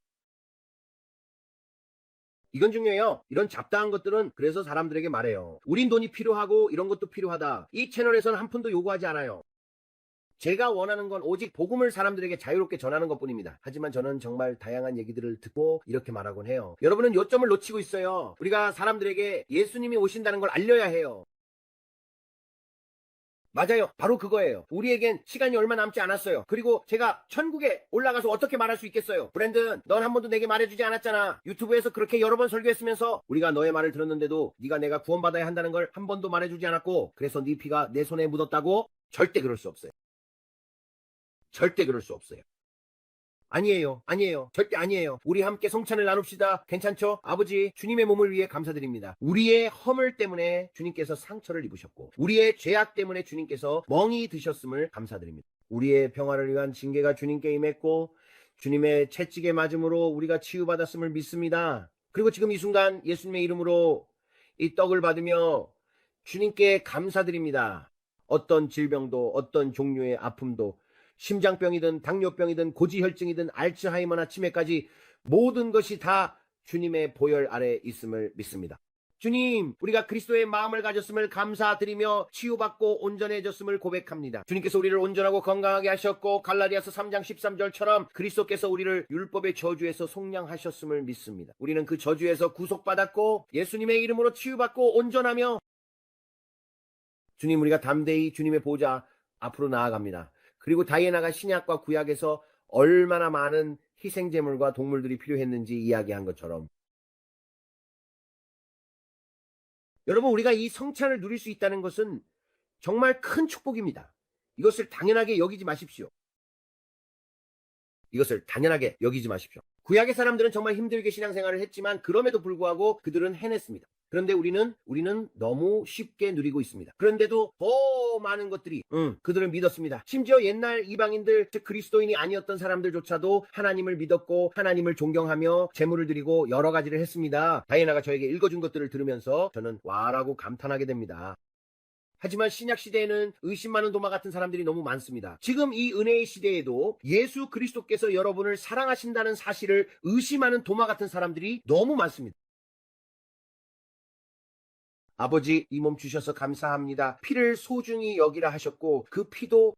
이건 중요해요. 이런 잡다한 것들은 그래서 사람들에게 말해요. 우린 돈이 필요하고 이런 것도 필요하다. 이 채널에서는 한 푼도 요구하지 않아요. 제가 원하는 건 오직 복음을 사람들에게 자유롭게 전하는 것뿐입니다. 하지만 저는 정말 다양한 얘기들을 듣고 이렇게 말하곤 해요. 여러분은 요점을 놓치고 있어요. 우리가 사람들에게 예수님이 오신다는 걸 알려야 해요. 맞아요. 바로 그거예요. 우리에겐 시간이 얼마 남지 않았어요. 그리고 제가 천국에 올라가서 어떻게 말할 수 있겠어요? 브랜든, 넌 한 번도 내게 말해주지 않았잖아. 유튜브에서 그렇게 여러 번 설교했으면서 우리가 너의 말을 들었는데도 네가 내가 구원받아야 한다는 걸 한 번도 말해주지 않았고 그래서 네 피가 내 손에 묻었다고? 절대 그럴 수 없어요. 절대 그럴 수 없어요. 아니에요. 아니에요. 절대 아니에요. 우리 함께 성찬을 나눕시다. 괜찮죠? 아버지, 주님의 몸을 위해 감사드립니다. 우리의 허물 때문에 주님께서 상처를 입으셨고, 우리의 죄악 때문에 주님께서 멍이 드셨음을 감사드립니다. 우리의 평화를 위한 징계가 주님께 임했고, 주님의 채찍에 맞음으로 우리가 치유받았음을 믿습니다. 그리고 지금 이 순간 예수님의 이름으로 이 떡을 받으며 주님께 감사드립니다. 어떤 질병도, 어떤 종류의 아픔도, 심장병이든 당뇨병이든 고지혈증이든 알츠하이머나 치매까지 모든 것이 다 주님의 보혈 아래 있음을 믿습니다. 주님, 우리가 그리스도의 마음을 가졌음을 감사드리며 치유받고 온전해졌음을 고백합니다. 주님께서 우리를 온전하고 건강하게 하셨고 갈라디아서 3장 13절처럼 그리스도께서 우리를 율법의 저주에서 속량하셨음을 믿습니다. 우리는 그 저주에서 구속받았고 예수님의 이름으로 치유받고 온전하며 주님, 우리가 담대히 주님의 보좌 앞으로 나아갑니다. 그리고 다이애나가 신약과 구약에서 얼마나 많은 희생제물과 동물들이 필요했는지 이야기한 것처럼 여러분, 우리가 이 성찬을 누릴 수 있다는 것은 정말 큰 축복입니다. 이것을 당연하게 여기지 마십시오. 이것을 당연하게 여기지 마십시오. 구약의 사람들은 정말 힘들게 신앙생활을 했지만 그럼에도 불구하고 그들은 해냈습니다. 그런데 우리는 너무 쉽게 누리고 있습니다. 그런데도 더 많은 것들이 그들은 믿었습니다. 심지어 옛날 이방인들, 즉 그리스도인이 아니었던 사람들조차도 하나님을 믿었고 하나님을 존경하며 제물을 드리고 여러 가지를 했습니다. 다이애나가 저에게 읽어준 것들을 들으면서 저는 와라고 감탄하게 됩니다. 하지만 신약 시대에는 의심 많은 도마 같은 사람들이 너무 많습니다. 지금 이 은혜의 시대에도 예수 그리스도께서 여러분을 사랑하신다는 사실을 의심하는 도마 같은 사람들이 너무 많습니다. 아버지, 이 몸 주셔서 감사합니다. 피를 소중히 여기라 하셨고 그 피도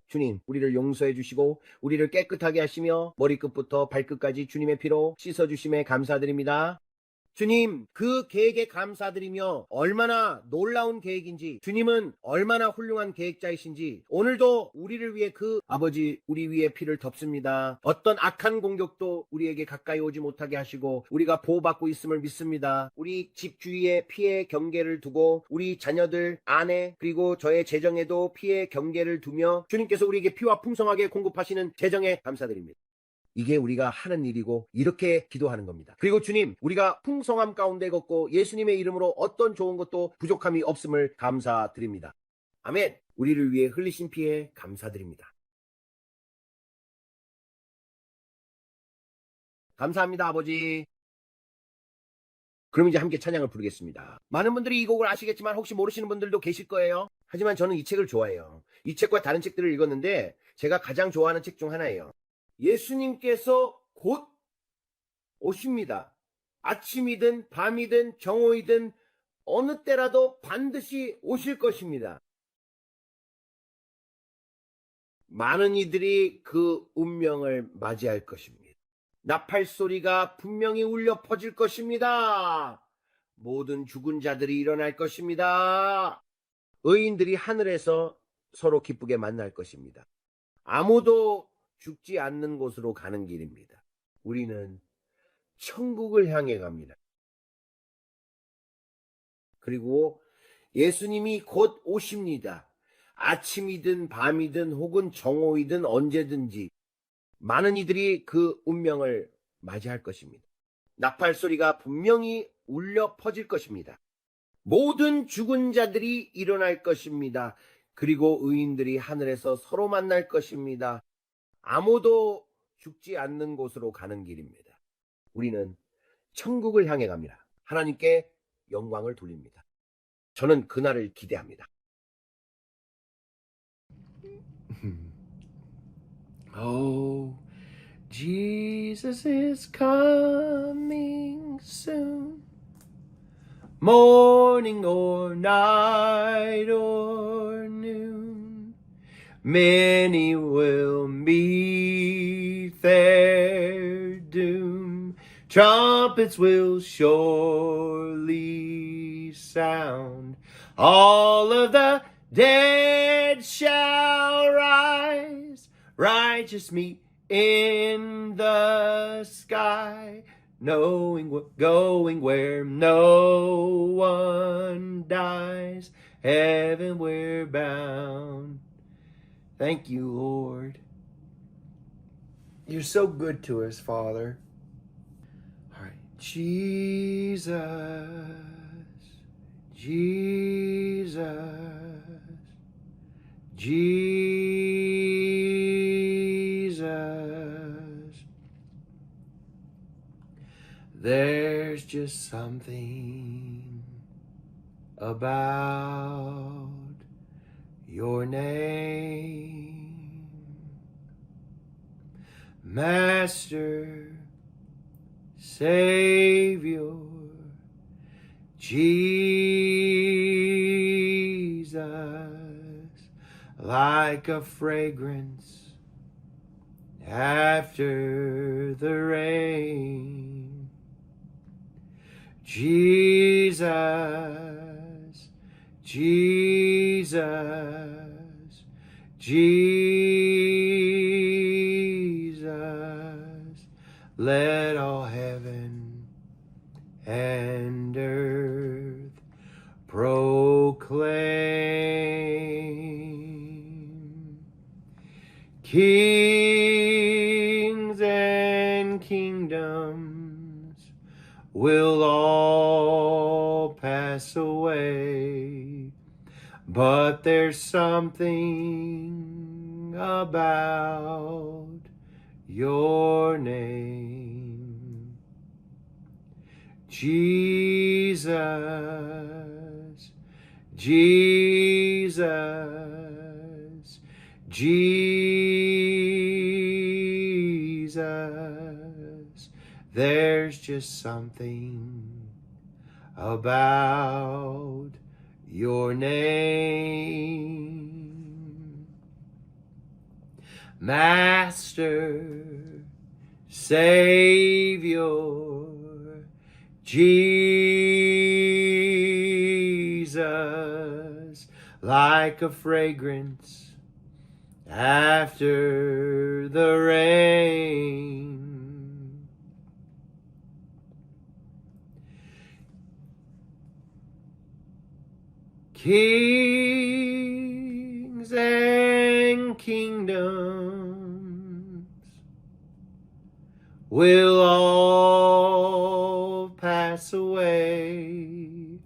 주님, 우리를 용서해 주시고 우리를 깨끗하게 하시며 머리끝부터 발끝까지 주님의 피로 씻어주심에 감사드립니다. 주님, 그 계획에 감사드리며 얼마나 놀라운 계획인지, 주님은 얼마나 훌륭한 계획자이신지 오늘도 우리를 위해 아버지, 우리 위에 피를 덮습니다. 어떤 악한 공격도 우리에게 가까이 오지 못하게 하시고 우리가 보호받고 있음을 믿습니다. 우리 집 주위에 피의 경계를 두고 우리 자녀들, 아내, 그리고 저의 재정에도 피의 경계를 두며 주님께서 우리에게 피와 풍성하게 공급하시는 재정에 감사드립니다. 이게 우리가 하는 일이고 이렇게 기도하는 겁니다. 그리고 주님, 우리가 풍성함 가운데 걷고 예수님의 이름으로 어떤 좋은 것도 부족함이 없음을 감사드립니다. 아멘. 우리를 위해 흘리신 피에 감사드립니다. 감사합니다, 아버지. 그럼 이제 함께 찬양을 부르겠습니다. 많은 분들이 이 곡을 아시겠지만 혹시 모르시는 분들도 계실 거예요. 하지만 저는 이 책을 좋아해요. 이 책과 다른 책들을 읽었는데 제가 가장 좋아하는 책 중 하나예요. 예수님께서 곧 오십니다. 아침이든 밤이든 정오이든 어느 때라도 반드시 오실 것입니다. 많은 이들이 그 운명을 맞이할 것입니다. 나팔 소리가 분명히 울려 퍼질 것입니다. 모든 죽은 자들이 일어날 것입니다. 의인들이 하늘에서 서로 기쁘게 만날 것입니다. 아무도 죽지 않는 곳으로 가는 길입니다. 우리는 천국을 향해 갑니다. 그리고 예수님이 곧 오십니다. 아침이든 밤이든 혹은 정오이든 언제든지 많은 이들이 그 운명을 맞이할 것입니다. 나팔 소리가 분명히 울려 퍼질 것입니다. 모든 죽은 자들이 일어날 것입니다. 그리고 의인들이 하늘에서 서로 만날 것입니다. 아무도 죽지 않는 곳으로 가는 길입니다. 우리는 천국을 향해 갑니다. 하나님께 영광을 돌립니다. 저는 그날을 기대합니다. Oh, Jesus is coming soon. Morning or night or noon, many will meet their doom. Trumpets will surely sound. All of the dead shall rise. Righteous meet in the sky. Going where no one dies. Heaven we're bound. Thank you, Lord. You're so good to us, Father. All right. Jesus, Jesus, Jesus. There's just something about your name, Master, Savior, Jesus, like a fragrance after the rain. Jesus, Jesus, Jesus, let all heaven and earth proclaim. Kings and kingdoms will all pass away, but there's something about your name, Jesus, Jesus, Jesus. There's just something about your name, Master, Savior, Jesus, like a fragrance after the rain. Kings and kingdoms will all pass away,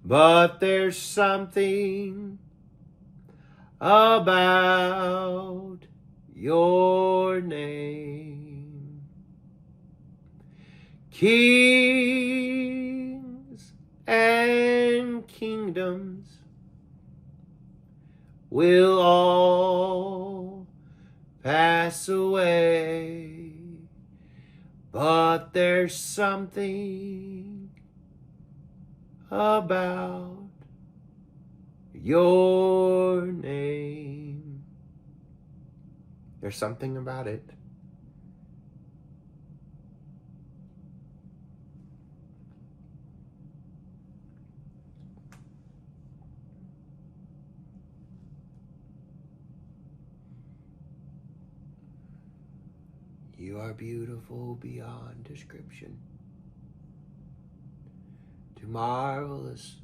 but there's something about your name. Kings and kingdoms will all pass away, but there's something about your name. There's something about it. You are beautiful beyond description, too marvelous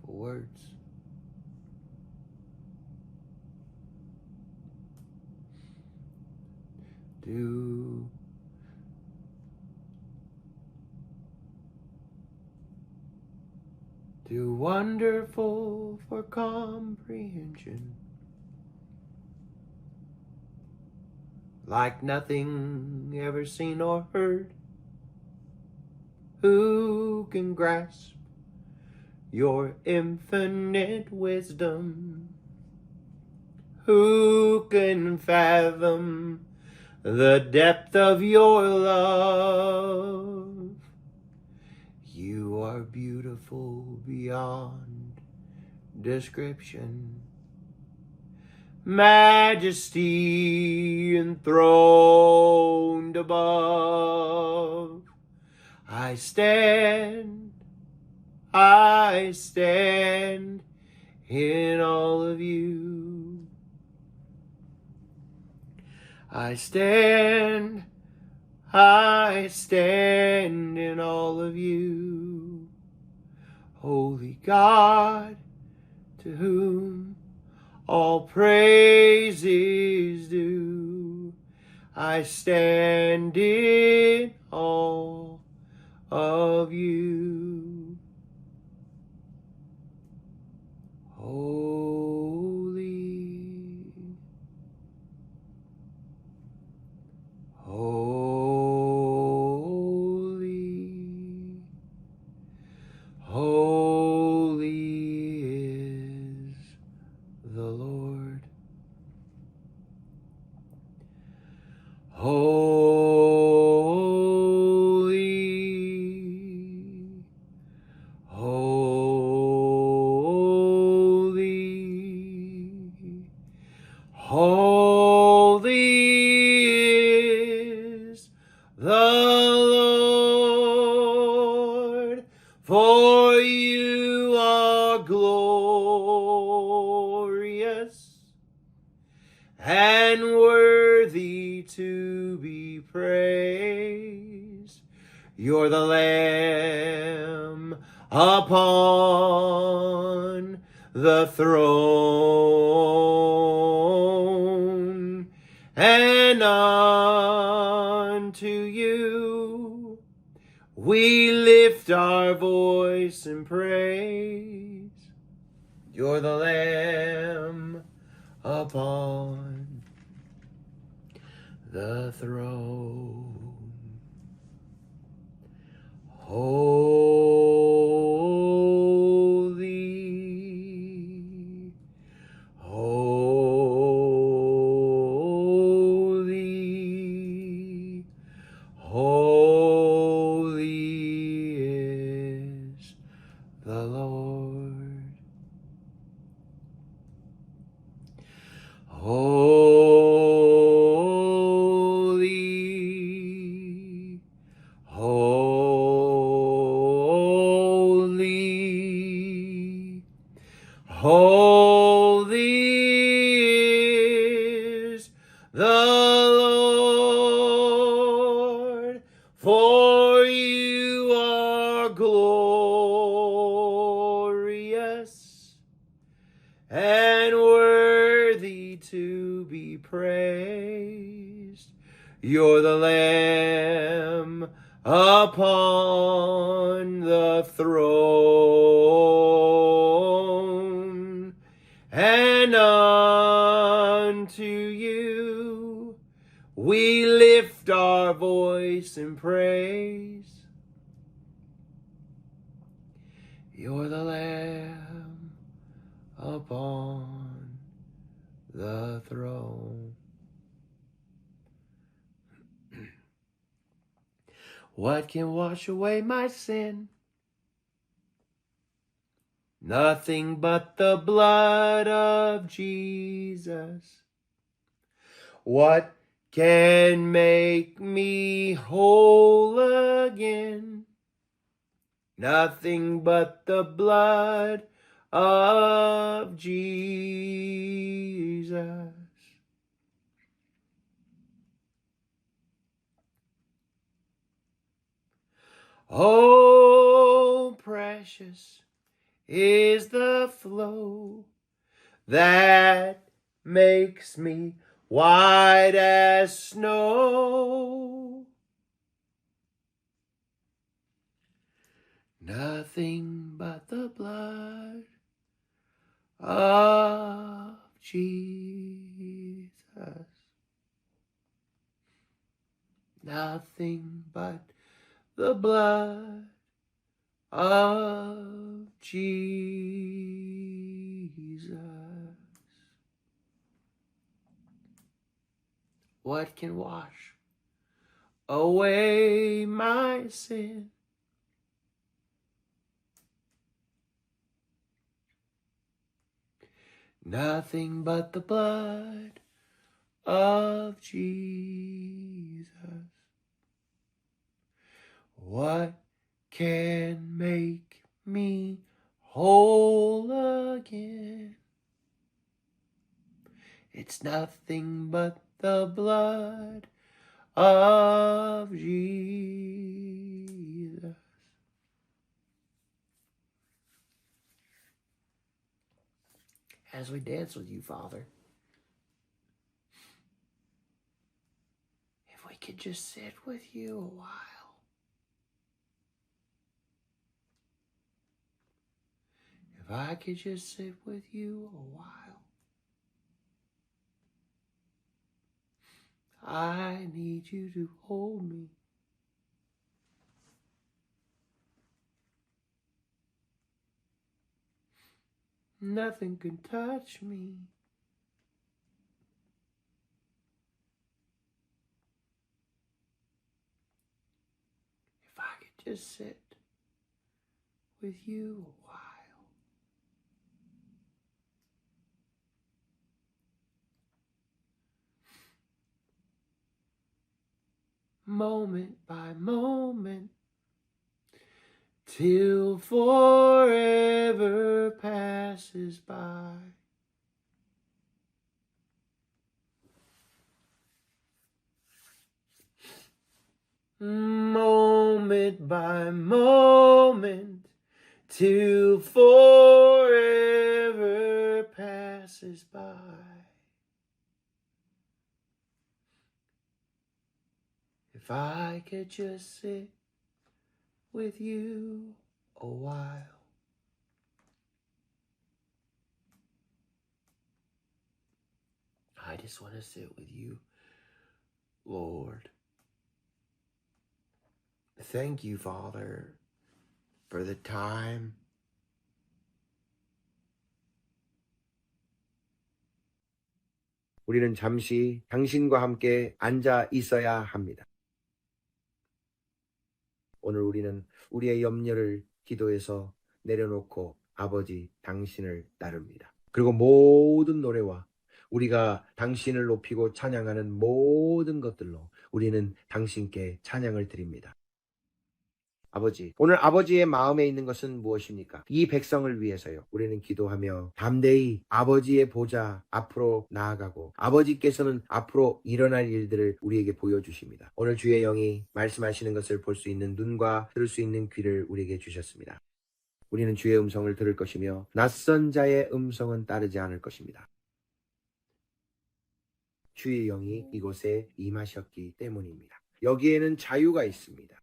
for words. Too wonderful for comprehension. Like nothing ever seen or heard. Who can grasp your infinite wisdom? Who can fathom the depth of your love? You are beautiful beyond description. Majesty enthroned above. I stand in all of you. I stand in all of you. Holy God, to whom all praise is due. I stand in awe of you. Holy, holy, holy is the Lord. Holy, holy, holy is the Lord, for you are glorious and worthy to be praised. You're the Lamb upon the throne, and unto you we lift our voice in praise. You're the Lamb upon the throne. Holy, holy, holy is the Lord. Holy, holy, holy is the Lord, for you are glorious and worthy to be praised. You're the Lamb upon the throne, and unto you we lift our voice in praise. You're the Lamb upon the throne. What can wash away my sin? Nothing but the blood of Jesus. What can make me whole again? Nothing but the blood of Jesus. Oh, precious is the flow that makes me white as snow. Nothing but the blood of Jesus. Nothing but the blood of Jesus. What can wash away my sin? Nothing but the blood of Jesus. What can make me whole again? It's nothing but the blood of Jesus. As we dance with you, Father, just sit with you a while. If I could just sit with you a while. I need you to hold me. Nothing can touch me. If I could just sit with you a while. Moment by moment, till forever passes by. Moment by moment, till forever passes by. If I could just sit with you a while. I just want to sit with you, Lord. Thank you, Father, for the time. 우리는 잠시 당신과 함께 앉아 있어야 합니다. 오늘 우리는 우리의 염려를 기도에서 내려놓고 아버지 당신을 따릅니다. 그리고 모든 노래와 우리가 당신을 높이고 찬양하는 모든 것들로 우리는 당신께 찬양을 드립니다. 아버지, 오늘 아버지의 마음에 있는 것은 무엇입니까? 이 백성을 위해서요. 우리는 기도하며 담대히 아버지의 보좌 앞으로 나아가고 아버지께서는 앞으로 일어날 일들을 우리에게 보여주십니다. 오늘 주의 영이 말씀하시는 것을 볼 수 있는 눈과 들을 수 있는 귀를 우리에게 주셨습니다. 우리는 주의 음성을 들을 것이며 낯선 자의 음성은 따르지 않을 것입니다. 주의 영이 이곳에 임하셨기 때문입니다. 여기에는 자유가 있습니다.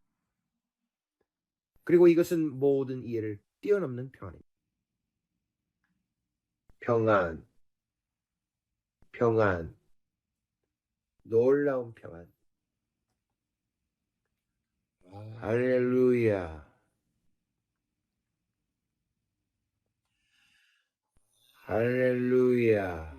그리고 이것은 모든 이해를 뛰어넘는 평안입니다. 평안, 평안, 놀라운 평안. 할렐루야, 할렐루야.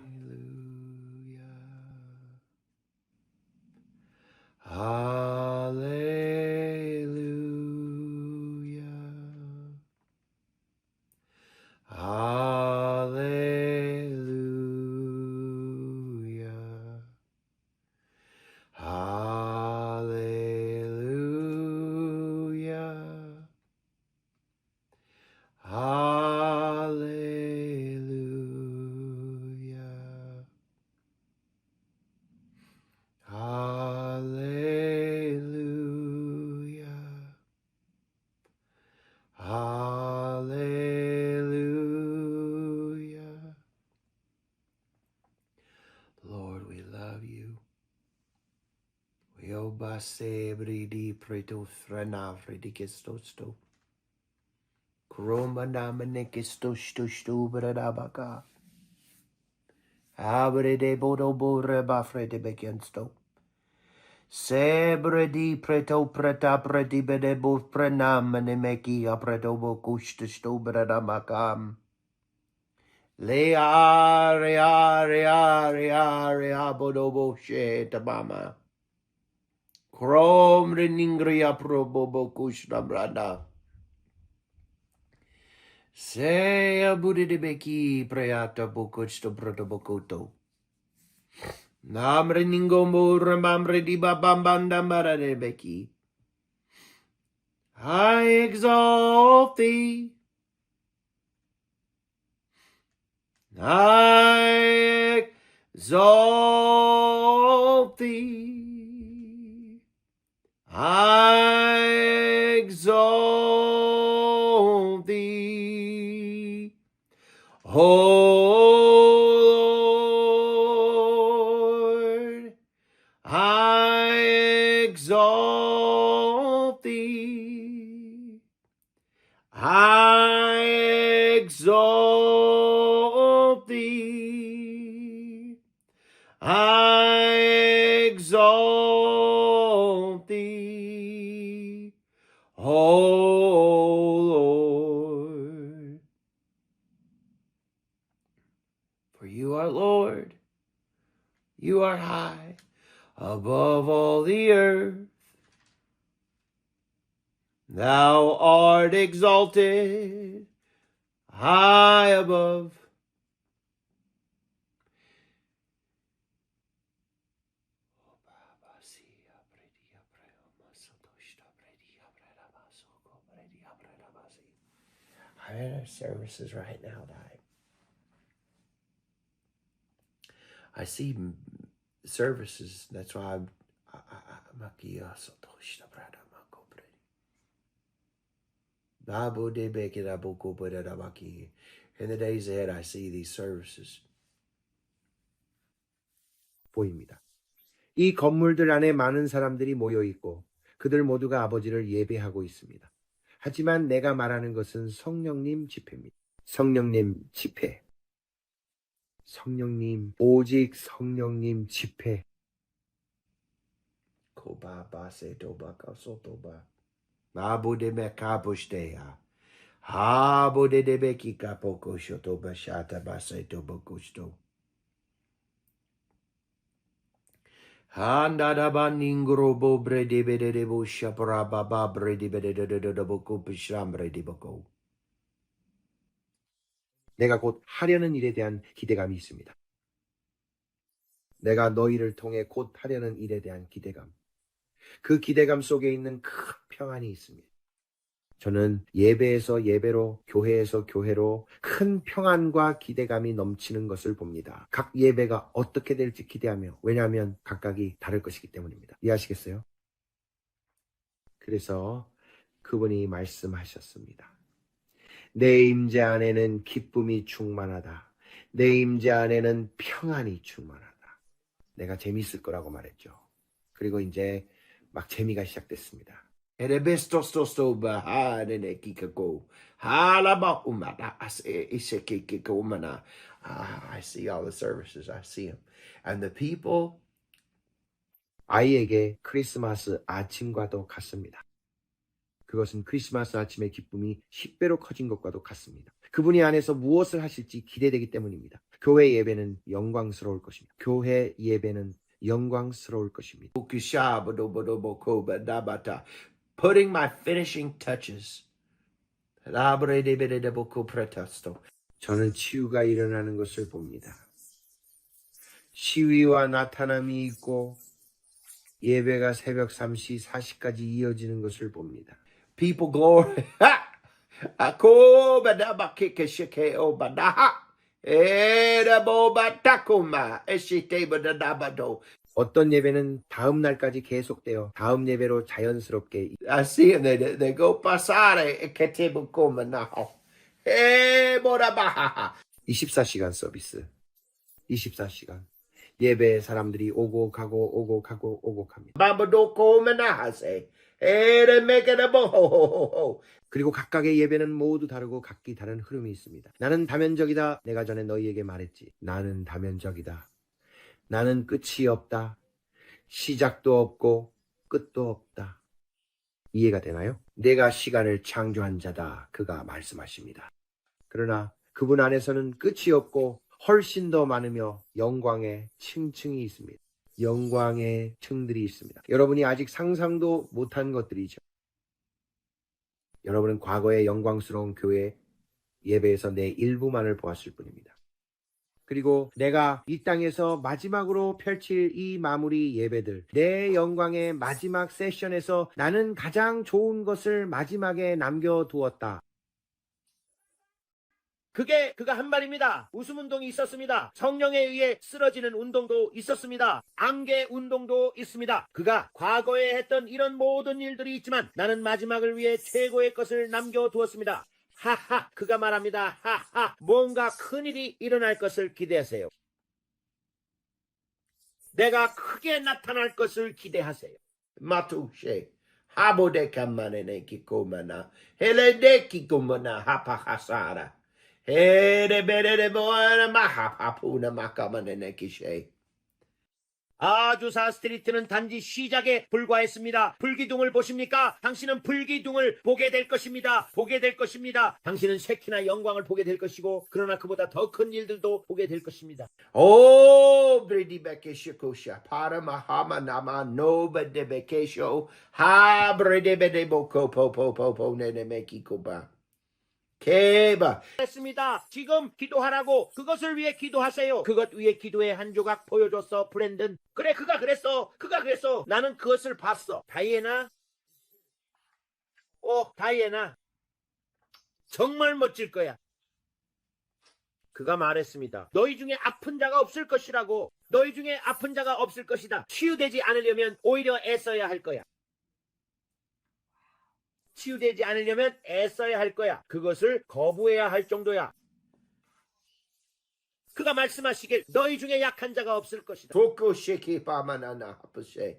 Lord, we love you. We obase bridi preto frena fredikistosto. Kroma namenekisto sto bradabaka. Abre de bodo bore bafre de bekensto. Sebre di preto preta preti bede bo prenam nemeki apreto bo kushto sto bradabakam. Le bodobo she tabama. Krom reningria probobo kushna brada. Se abudi de beki preata bokusto protobokoto. Namre ningombo remamre di babambanda marade beki. I exalt thee. I exalt thee. I exalt thee. Oh Lord, I exalt thee. I exalt thee. I exalt thee, O Lord. For you are Lord, you are high above all the earth. Thou art exalted high above. I'm in our services right now, Dad. I see services. That's why I'm in the days ahead, I see these services. 보입니다. 이 건물들 안에 많은 사람들이 모여 있고 그들 모두가 아버지를 예배하고 있습니다. 하지만 내가 말하는 것은 성령님 집회입니다. 성령님 집회. 성령님, 오직 성령님 집회. Kobabase dobaka sotoba. Mabudeme kabushtea. Habudebeki kapoko shotoba shata base tobokusto. Handadaba ningrobo bredibedebo shaparababa bredibedeboko pishamrediboko. 내가 곧 하려는 일에 대한 기대감이 있습니다. 내가 너희를 통해 곧 하려는 일에 대한 기대감. 그 기대감 속에 있는 큰 평안이 있습니다. 저는 예배에서 예배로, 교회에서 교회로 큰 평안과 기대감이 넘치는 것을 봅니다. 각 예배가 어떻게 될지 기대하며, 왜냐하면 각각이 다를 것이기 때문입니다. 이해하시겠어요? 그래서 그분이 말씀하셨습니다. 내 임재 안에는 기쁨이 충만하다. 내 임재 안에는 평안이 충만하다. 내가 재미있을 거라고 말했죠. 그리고 이제 막 재미가 시작됐습니다. Erebestostostoba hadenekikako. Halaba umada isekikiko umana. I see all the services. I see them. And the people. 아이에게 크리스마스 아침과도 같습니다. 그것은 크리스마스 아침의 기쁨이 10배로 커진 것과도 같습니다. 그분이 안에서 무엇을 하실지 기대되기 때문입니다. 교회 예배는 영광스러울 것입니다. 교회 예배는 영광스러울 것입니다. Putting my finishing touches. 저는 치유가 일어나는 것을 봅니다. 시위와 나타남이 있고 예배가 새벽 3시, 4시까지 이어지는 것을 봅니다. People glory. 어떤 예배는 다음 날까지 계속되어 다음 예배로 자연스럽게 I see them. They go passare che te come now. 24시간 서비스. 24시간. 예배에 사람들이 오고 가고 오고 가고 오고 갑니다. Babado come nahase. 그리고 각각의 예배는 모두 다르고 각기 다른 흐름이 있습니다. 나는 다면적이다. 내가 전에 너희에게 말했지. 나는 다면적이다. 나는 끝이 없다. 시작도 없고 끝도 없다. 이해가 되나요? 내가 시간을 창조한 자다. 그가 말씀하십니다. 그러나 그분 안에서는 끝이 없고 훨씬 더 많으며 영광의 층층이 있습니다. 영광의 층들이 있습니다. 여러분이 아직 상상도 못한 것들이죠. 여러분은 과거의 영광스러운 교회 예배에서 내 일부만을 보았을 뿐입니다. 그리고 내가 이 땅에서 마지막으로 펼칠 이 마무리 예배들, 내 영광의 마지막 세션에서 나는 가장 좋은 것을 마지막에 남겨두었다. 그가 한 말입니다. 웃음 운동이 있었습니다. 성령에 의해 쓰러지는 운동도 있었습니다. 안개 운동도 있습니다. 그가 과거에 했던 이런 모든 일들이 있지만 나는 마지막을 위해 최고의 것을 남겨두었습니다. 하하, 그가 말합니다. 하하, 뭔가 큰일이 일어날 것을 기대하세요. 내가 크게 나타날 것을 기대하세요. Matushe. Habodeka manene kikomana. Helede kikomana hapahasara. Hele bedede moana mahapapuna makamanene kishe. 아주사 스트리트는 단지 시작에 불과했습니다. 불기둥을 보십니까? 당신은 불기둥을 보게 될 것입니다. 보게 될 것입니다. 당신은 쉐키나 영광을 보게 될 것이고 그러나 그보다 더 큰 일들도 보게 될 것입니다. Oh, bredi bekeshikosha. Para mahama nama no bede bekesho. Ha brede bede boko po po po po nene mekikoba. Keba. 했습니다. 지금 기도하라고 그것을 위해 기도하세요. 그것 위해 기도의 한 조각 보여줬어 브랜든. 그래 그가 그랬어. 그가 그랬어. 나는 그것을 봤어. 다이애나. 다이애나. 정말 멋질 거야. 그가 말했습니다. 너희 중에 아픈 자가 없을 것이라고. 너희 중에 아픈 자가 없을 것이다. 치유되지 않으려면 오히려 애써야 할 거야. 치유되지 않으려면 애써야 할 거야. 그것을 거부해야 할 정도야. 그가 말씀하시길 너희 중에 약한 자가 없을 것이다. Toko shiki pamanana hapashe.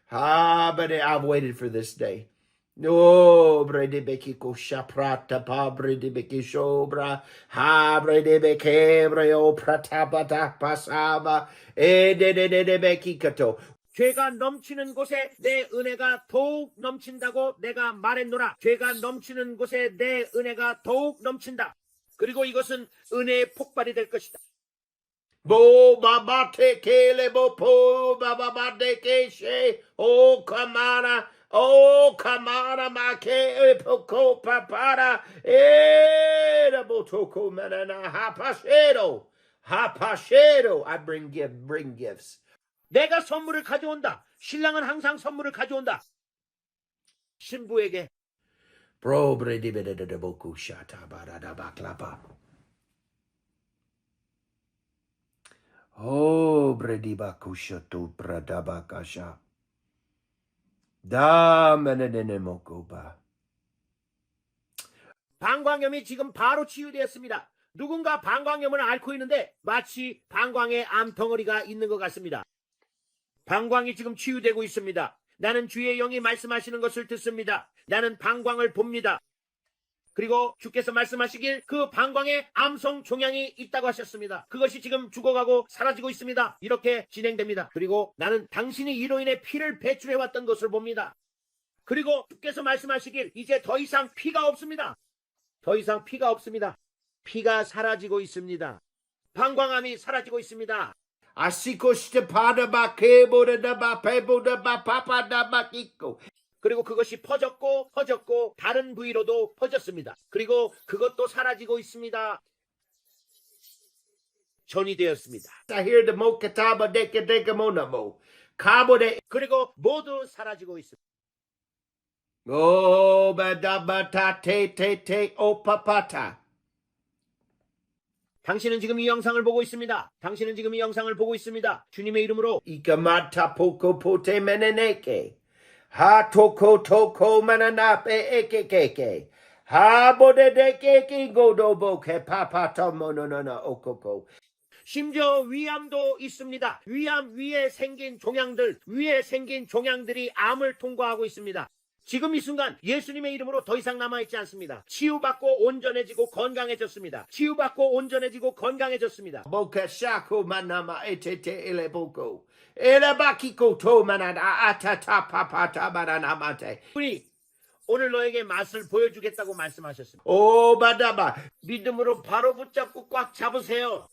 Ha, but I've waited for this day. No, brede bekiko shaprata pa brede bekishobra. Ha, brede bekebreo pratabata pasaba. De bekikato. 죄가 넘치는 곳에 내 은혜가 더욱 넘친다고 내가 말했노라. 죄가 넘치는 곳에 내 은혜가 더욱 넘친다. 그리고 이것은 은혜의 폭발이 될 것이다. Bo babate kele bo po bababate keshe. Oh kamana. Oh kamana make poko papara. Era botoko manana hapashero. Hapashero. I bring gifts. 내가 선물을 가져온다. 신랑은 항상 선물을 가져온다. 신부에게 Bro brede bede boku shata barada baklapa. Oh brede bakushato bradabakasha. Da menene mokoba. 방광염이 지금 바로 치유되었습니다. 누군가 방광염을 앓고 있는데 마치 방광에 암덩어리가 있는 것 같습니다. 방광이 지금 치유되고 있습니다. 나는 주의 영이 말씀하시는 것을 듣습니다. 나는 방광을 봅니다. 그리고 주께서 말씀하시길 그 방광에 암성 종양이 있다고 하셨습니다. 그것이 지금 죽어가고 사라지고 있습니다. 이렇게 진행됩니다. 그리고 나는 당신이 이로 인해 피를 배출해왔던 것을 봅니다. 그리고 주께서 말씀하시길 이제 더 이상 피가 없습니다. 더 이상 피가 없습니다. 피가 사라지고 있습니다. 방광암이 사라지고 있습니다. Asiko stepada bakeboda da bapeboda bapapa da bakiko. 그리고 그것이 퍼졌고 다른 부위로도 퍼졌습니다. 그리고 그것도 사라지고 있습니다. 전이 되었습니다. I hear the mokataba deka monamo. Kabo de. 그리고 모두 사라지고 있습니다. Oh badabata te opapata. 당신은 지금 이 영상을 보고 있습니다. 당신은 지금 이 영상을 보고 있습니다. 주님의 이름으로 Ikamata poko pote meneneke. Ha toko mananape ekekeke. Ha bodedeke godoboke papata mononona okoko. 심지어 위암도 있습니다. 위암 위에 생긴 종양들이 암을 통과하고 있습니다. 지금 이 순간 예수님의 이름으로 더 이상 남아있지 않습니다. 치유받고 온전해지고 건강해졌습니다. 치유받고 온전해지고 건강해졌습니다. Boka shako manama etete eleboko. Elebakiko to manada atata papata bananamate. 우리 오늘 너에게 맛을 보여주겠다고 말씀하셨습니다. Oh badaba. 믿음으로 바로 붙잡고 꽉 잡으세요.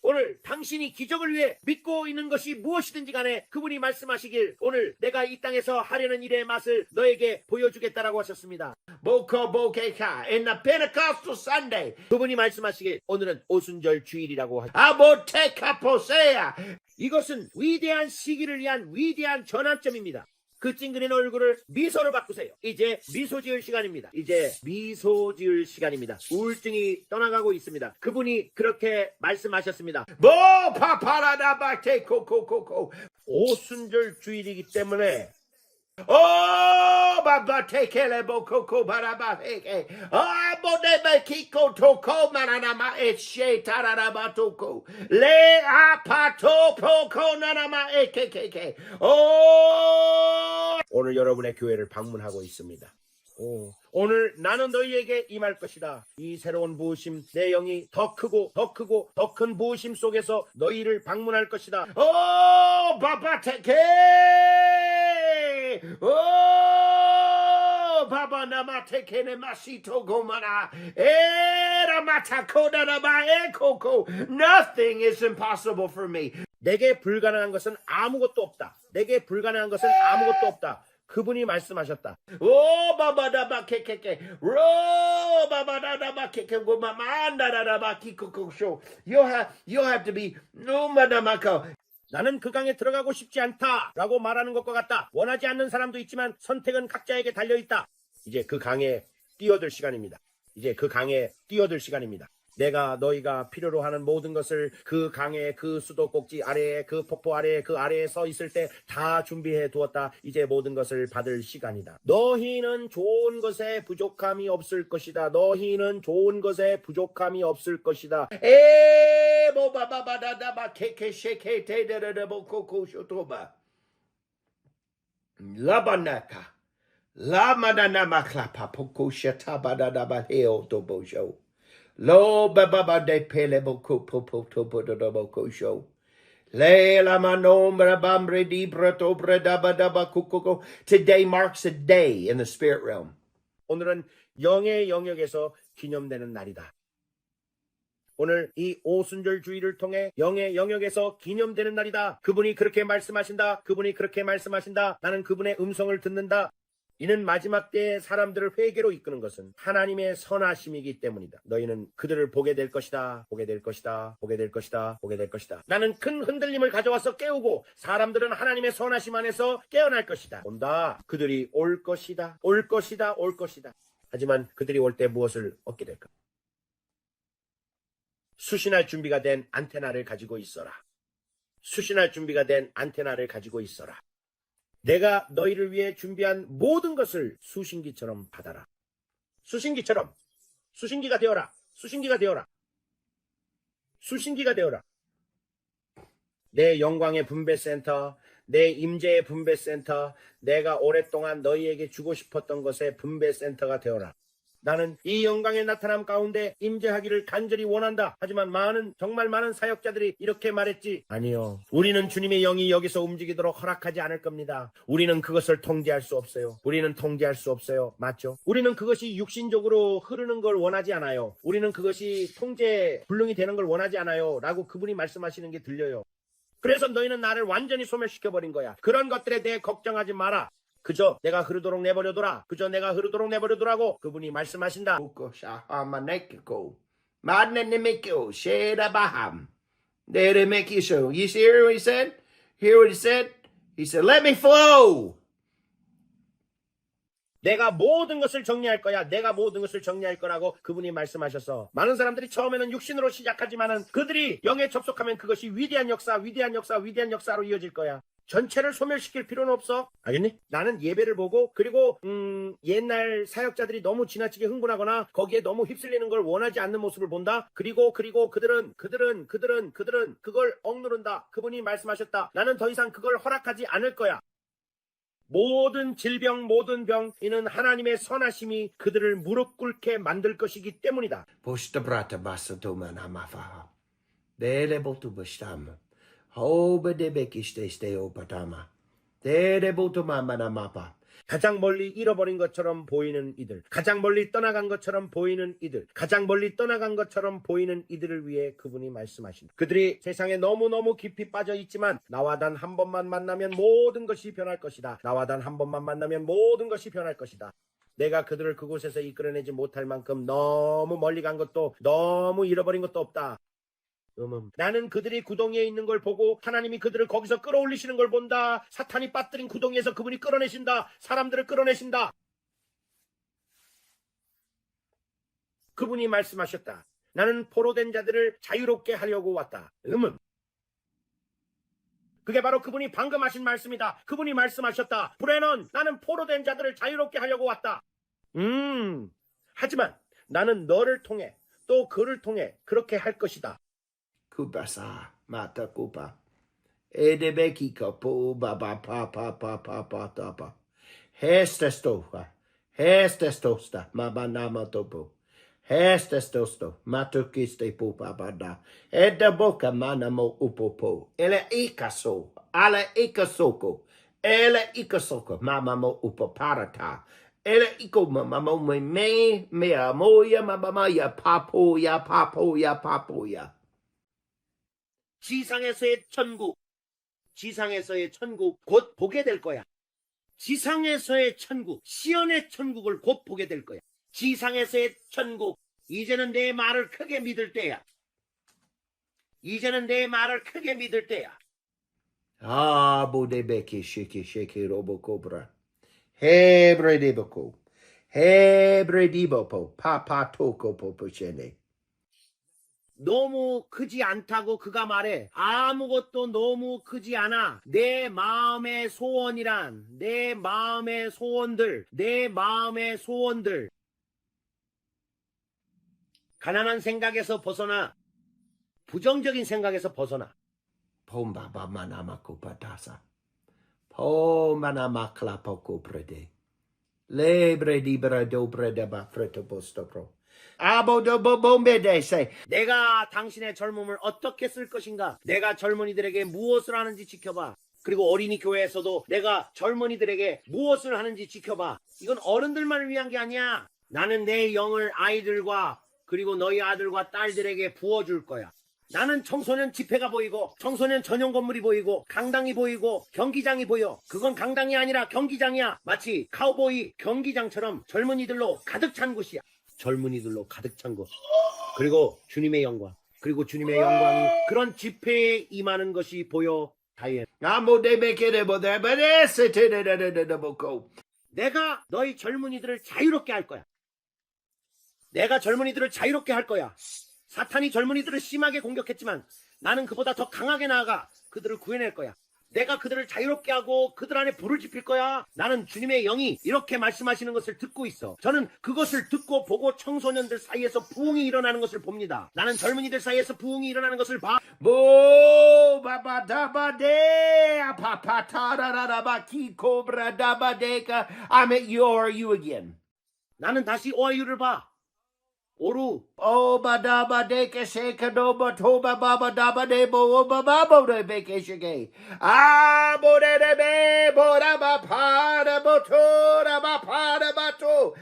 오늘 당신이 기적을 위해 믿고 있는 것이 무엇이든지 간에 그분이 말씀하시길 오늘 내가 이 땅에서 하려는 일의 맛을 너에게 보여주겠다라고 하셨습니다. Boko bokeka. In the Pentecostal Sunday. 그분이 말씀하시길 오늘은 오순절 주일이라고 하죠. Aboteka posea. 이것은 위대한 시기를 위한 위대한 전환점입니다. 그 찡그린 얼굴을 미소로 바꾸세요. 이제 미소 지을 시간입니다. 이제 미소 지을 시간입니다. 우울증이 떠나가고 있습니다. 그분이 그렇게 말씀하셨습니다. Bo paparada bate koko. 오순절 주일이기 때문에 Oh, baba take le boko baraba heke. Ah, bodebe kiko toko mananama eshe tararaba toko. Le apato poko nanama ekekeke. Oh, 오늘 여러분의 교회를 방문하고 있습니다. 오늘 나는 너희에게 임할 것이다. 이 새로운 부으심, 내 영이 더 크고 더 크고 더 큰 부으심 속에서 너희를 방문할 것이다. Oh, Baba Teke! Oh, Baba Namateke Masito Gomana. Era Matakoda Naba Ekoko. Nothing is impossible for me. 내게 불가능한 것은 아무것도 없다. 내게 불가능한 것은 아무것도 없다. 그분이 말씀하셨다. Oh, Baba Naba Keke. Oh, Baba Naba Keke. Mamanda Naba Kiko Show. You'll have to be no Madamako. 나는 그 강에 들어가고 싶지 않다 라고 말하는 것과 같다. 원하지 않는 사람도 있지만 선택은 각자에게 달려있다. 이제 그 강에 뛰어들 시간입니다. 이제 그 강에 뛰어들 시간입니다. 내가 너희가 필요로 하는 모든 것을 그 강의 그 수도꼭지 아래에 그 폭포 아래에 그 아래에 서 있을 때 다 준비해 두었다. 이제 모든 것을 받을 시간이다. 너희는 좋은 것에 부족함이 없을 것이다. 너희는 좋은 것에 부족함이 없을 것이다. Eh, bo ba ba ba da da ba ke shake te da da da bo koko shotoba. Labanaka. La manana maklapa poko shataba da da ba heo to bo show. Lo ba ba ba de pele bo ko po po to bo da da bo ko show. Le la manombra bambre di brato brada ba da ba kuko. Today marks a day in the spirit realm. 오늘은 영의 영역에서 기념되는 날이다. 오늘 이 오순절 주의를 통해 영의 영역에서 기념되는 날이다. 그분이 그렇게 말씀하신다. 그분이 그렇게 말씀하신다. 나는 그분의 음성을 듣는다. 이는 마지막 때에 사람들을 회개로 이끄는 것은 하나님의 선하심이기 때문이다. 너희는 그들을 보게 될 것이다. 보게 될 것이다. 보게 될 것이다. 보게 될 것이다. 나는 큰 흔들림을 가져와서 깨우고 사람들은 하나님의 선하심 안에서 깨어날 것이다. 온다. 그들이 올 것이다. 올 것이다. 올 것이다. 하지만 그들이 올 때 무엇을 얻게 될까? 수신할 준비가 된 안테나를 가지고 있어라. 수신할 준비가 된 안테나를 가지고 있어라. 내가 너희를 위해 준비한 모든 것을 수신기처럼 받아라. 수신기처럼. 수신기가 되어라. 수신기가 되어라. 수신기가 되어라. 내 영광의 분배센터, 내 임재의 분배센터, 내가 오랫동안 너희에게 주고 싶었던 것의 분배센터가 되어라. 나는 이 영광의 나타남 가운데 임재하기를 간절히 원한다. 하지만 정말 많은 사역자들이 이렇게 말했지. 아니요. 우리는 주님의 영이 여기서 움직이도록 허락하지 않을 겁니다. 우리는 그것을 통제할 수 없어요. 우리는 통제할 수 없어요. 맞죠? 우리는 그것이 육신적으로 흐르는 걸 원하지 않아요. 우리는 그것이 통제 불능이 되는 걸 원하지 않아요. 라고 그분이 말씀하시는 게 들려요. 그래서 너희는 나를 완전히 소멸시켜버린 거야. 그런 것들에 대해 걱정하지 마라. 그저 내가 흐르도록 내버려둬라. 그저 내가 흐르도록 내버려두라고 그분이 말씀하신다. Uko shahamanekiko. Madnenemiko. Shedabaham. Neremekiso. You see what he said? Hear what he said? He said, let me flow. 내가 모든 것을 정리할 거야. 내가 모든 것을 정리할 거라고 그분이 말씀하셔서 많은 사람들이 처음에는 육신으로 시작하지만은 그들이 영에 접속하면 그것이 위대한 역사, 위대한 역사, 위대한 역사로 이어질 거야. 전체를 소멸시킬 필요는 없어. 알겠니? 나는 예배를 보고 그리고 옛날 사역자들이 너무 지나치게 흥분하거나 거기에 너무 휩쓸리는 걸 원하지 않는 모습을 본다. 그리고 그들은 그걸 억누른다. 그분이 말씀하셨다. 나는 더 이상 그걸 허락하지 않을 거야. 모든 질병, 모든 병, 이는 하나님의 선하심이 그들을 무릎 꿇게 만들 것이기 때문이다. Posta brata basa toman hamafaha. Delebotu bashtam. 호베데베키스테스테 오파타마. 데레보토마마나마파. 가장 멀리 잃어버린 것처럼 보이는 이들, 가장 멀리 떠나간 것처럼 보이는 이들, 가장 멀리 떠나간 것처럼 보이는 이들을 위해 그분이 말씀하신다. 그들이 세상에 너무너무 깊이 빠져 있지만 나와 단 한 번만 만나면 모든 것이 변할 것이다. 나와 단 한 번만 만나면 모든 것이 변할 것이다. 내가 그들을 그곳에서 이끌어내지 못할 만큼 너무 멀리 간 것도 너무 잃어버린 것도 없다. 나는 그들이 구덩이에 있는 걸 보고 하나님이 그들을 거기서 끌어올리시는 걸 본다. 사탄이 빠뜨린 구덩이에서 그분이 끌어내신다. 사람들을 끌어내신다. 그분이 말씀하셨다. 나는 포로된 자들을 자유롭게 하려고 왔다. 그게 바로 그분이 방금 하신 말씀이다. 그분이 말씀하셨다. 브레넌, 나는 포로된 자들을 자유롭게 하려고 왔다. 하지만 나는 너를 통해 또 그를 통해 그렇게 할 것이다. Kupasa mata kupa. Edebekika po baba pa pa pa pa pa ta pa. Hestestoha. Hestestosta. Mabanamatopo. Hestestosto. Matukiste pupabada. Edda boca manamo upopo. Ele ikaso. Ale ikasoko. Ele ikasoko. Mamamo upoparata. Ele iko mamamo me amoya mamamaya papoya papoya papoya. 지상에서의 천국, 지상에서의 천국 곧 보게 될 거야. 지상에서의 천국, 시온의 천국을 곧 보게 될 거야. 지상에서의 천국, 이제는 내 말을 크게 믿을 때야. 이제는 내 말을 크게 믿을 때야. Ah, bodebeke sheke robo cobra. Hebrediboko. Hebredibopo. Papa toko popochene. 너무 크지 않다고 그가 말해. 아무것도 너무 크지 않아. 내 마음의 소원이란, 내 마음의 소원들, 내 마음의 소원들. 가난한 생각에서 벗어나, 부정적인 생각에서 벗어나. Pombaba manamako patasa. Pomanamakla poco prede. Lebre libera dobredaba fretobostopro. Abodobombede say. 내가 당신의 젊음을 어떻게 쓸 것인가? 내가 젊은이들에게 무엇을 하는지 지켜봐. 그리고 어린이 교회에서도 내가 젊은이들에게 무엇을 하는지 지켜봐. 이건 어른들만을 위한 게 아니야. 나는 내 영을 아이들과 그리고 너희 아들과 딸들에게 부어줄 거야. 나는 청소년 집회가 보이고 청소년 전용 건물이 보이고 강당이 보이고 경기장이 보여. 그건 강당이 아니라 경기장이야. 마치 카우보이 경기장처럼 젊은이들로 가득 찬 곳이야. 젊은이들로 가득 찬 곳. 그리고 주님의 영광. 그리고 주님의 영광이 그런 집회에 임하는 것이 보여. 다이앤. 내가 너희 젊은이들을 자유롭게 할 거야. 내가 젊은이들을 자유롭게 할 거야. 사탄이 젊은이들을 심하게 공격했지만 나는 그보다 더 강하게 나아가 그들을 구해낼 거야. 내가 그들을 자유롭게 하고 그들 안에 불을 지필 거야. 나는 주님의 영이 이렇게 말씀하시는 것을 듣고 있어. 저는 그것을 듣고 보고 청소년들 사이에서 부흥이 일어나는 것을 봅니다. 나는 젊은이들 사이에서 부흥이 일어나는 것을 봐. Bo baba daba de papa tararaba ki cobra daba deka. I'm at you again. 나는 다시 오하유를 봐. 오루. Oh badaba deka shekadoba toba baba daba debo baba de beke shige. Ah bode be bodaba pada botora pada bato.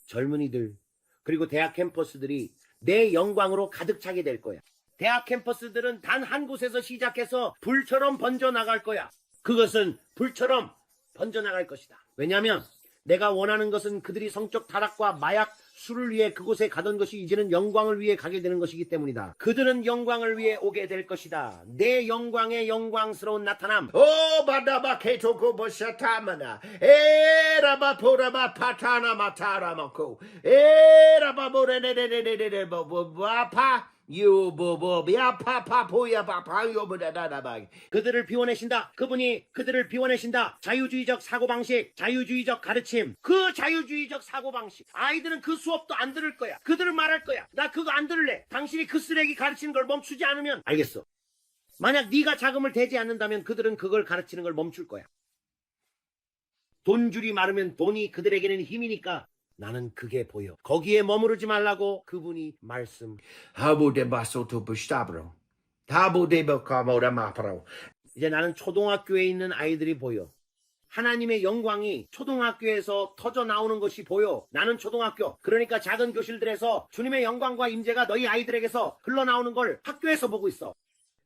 젊은이들 그리고 대학 캠퍼스들이 내 영광으로 가득 차게 될 거야. 대학 캠퍼스들은 단 한 곳에서 시작해서 불처럼 번져나갈 거야. 그것은 불처럼 번져나갈 것이다. 왜냐하면 내가 원하는 것은 그들이 성적 타락과 마약, 술을 위해 그곳에 가던 것이 이제는 영광을 위해 가게 되는 것이기 때문이다. 그들은 영광을 위해 오게 될 것이다. 내 영광의 영광스러운 나타남. Oh badaba ketoko boshatamana. Era poraba patana mataramako. Era babore bapa. You bobo bia papa poya papa yo bodadaba. 그들을 비워내신다. 그분이 그들을 비워내신다. 자유주의적 사고방식, 자유주의적 가르침. 그 자유주의적 사고방식. 아이들은 그 수업도 안 들을 거야. 그들을 말할 거야. 나 그거 안 들을래. 당신이 그 쓰레기 가르치는 걸 멈추지 않으면 알겠어. 만약 네가 자금을 대지 않는다면 그들은 그걸 가르치는 걸 멈출 거야. 돈줄이 마르면 돈이 그들에게는 힘이니까 나는 그게 보여. 거기에 머무르지 말라고 그분이 말씀. Habo de basoto bustabro. Habo de bocamora mapro. 이제 나는 초등학교에 있는 아이들이 보여. 하나님의 영광이 초등학교에서 터져 나오는 것이 보여. 나는 초등학교. 그러니까 작은 교실들에서 주님의 영광과 임재가 너희 아이들에게서 흘러나오는 걸 학교에서 보고 있어.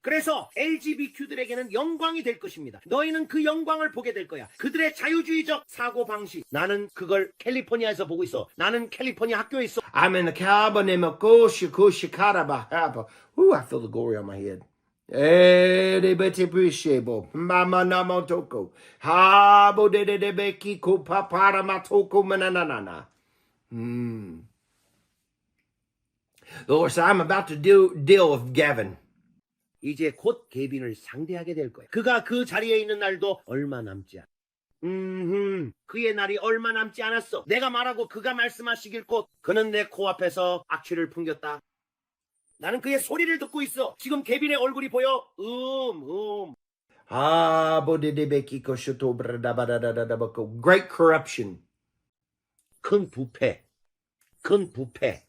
그래서 LGBTQ들에게는 영광이 될 것입니다. 너희는 그 영광을 보게 될 거야. 그들의 자유주의적 사고방식. 나는 그걸 캘리포니아에서 보고 있어. 나는 캘리포니아 학교에 있어. I'm in the cabin in Makoshi Kushikaraba. Ooh, I feel the glory on my head. De bete bishebo. Mama namotoko. Habo de beki ko papara matoko mananana. Lord, so I'm about to deal with Gavin. 이제 곧 개빈을 상대하게 될 거야. 그가 그 자리에 있는 날도 얼마 남지 않아. 그의 날이 얼마 남지 않았어. 내가 말하고 그가 말씀하시길 곧 그는 내 코앞에서 악취를 풍겼다. 나는 그의 소리를 듣고 있어. 지금 개빈의 얼굴이 보여. Great corruption. 큰 부패, 큰 부패,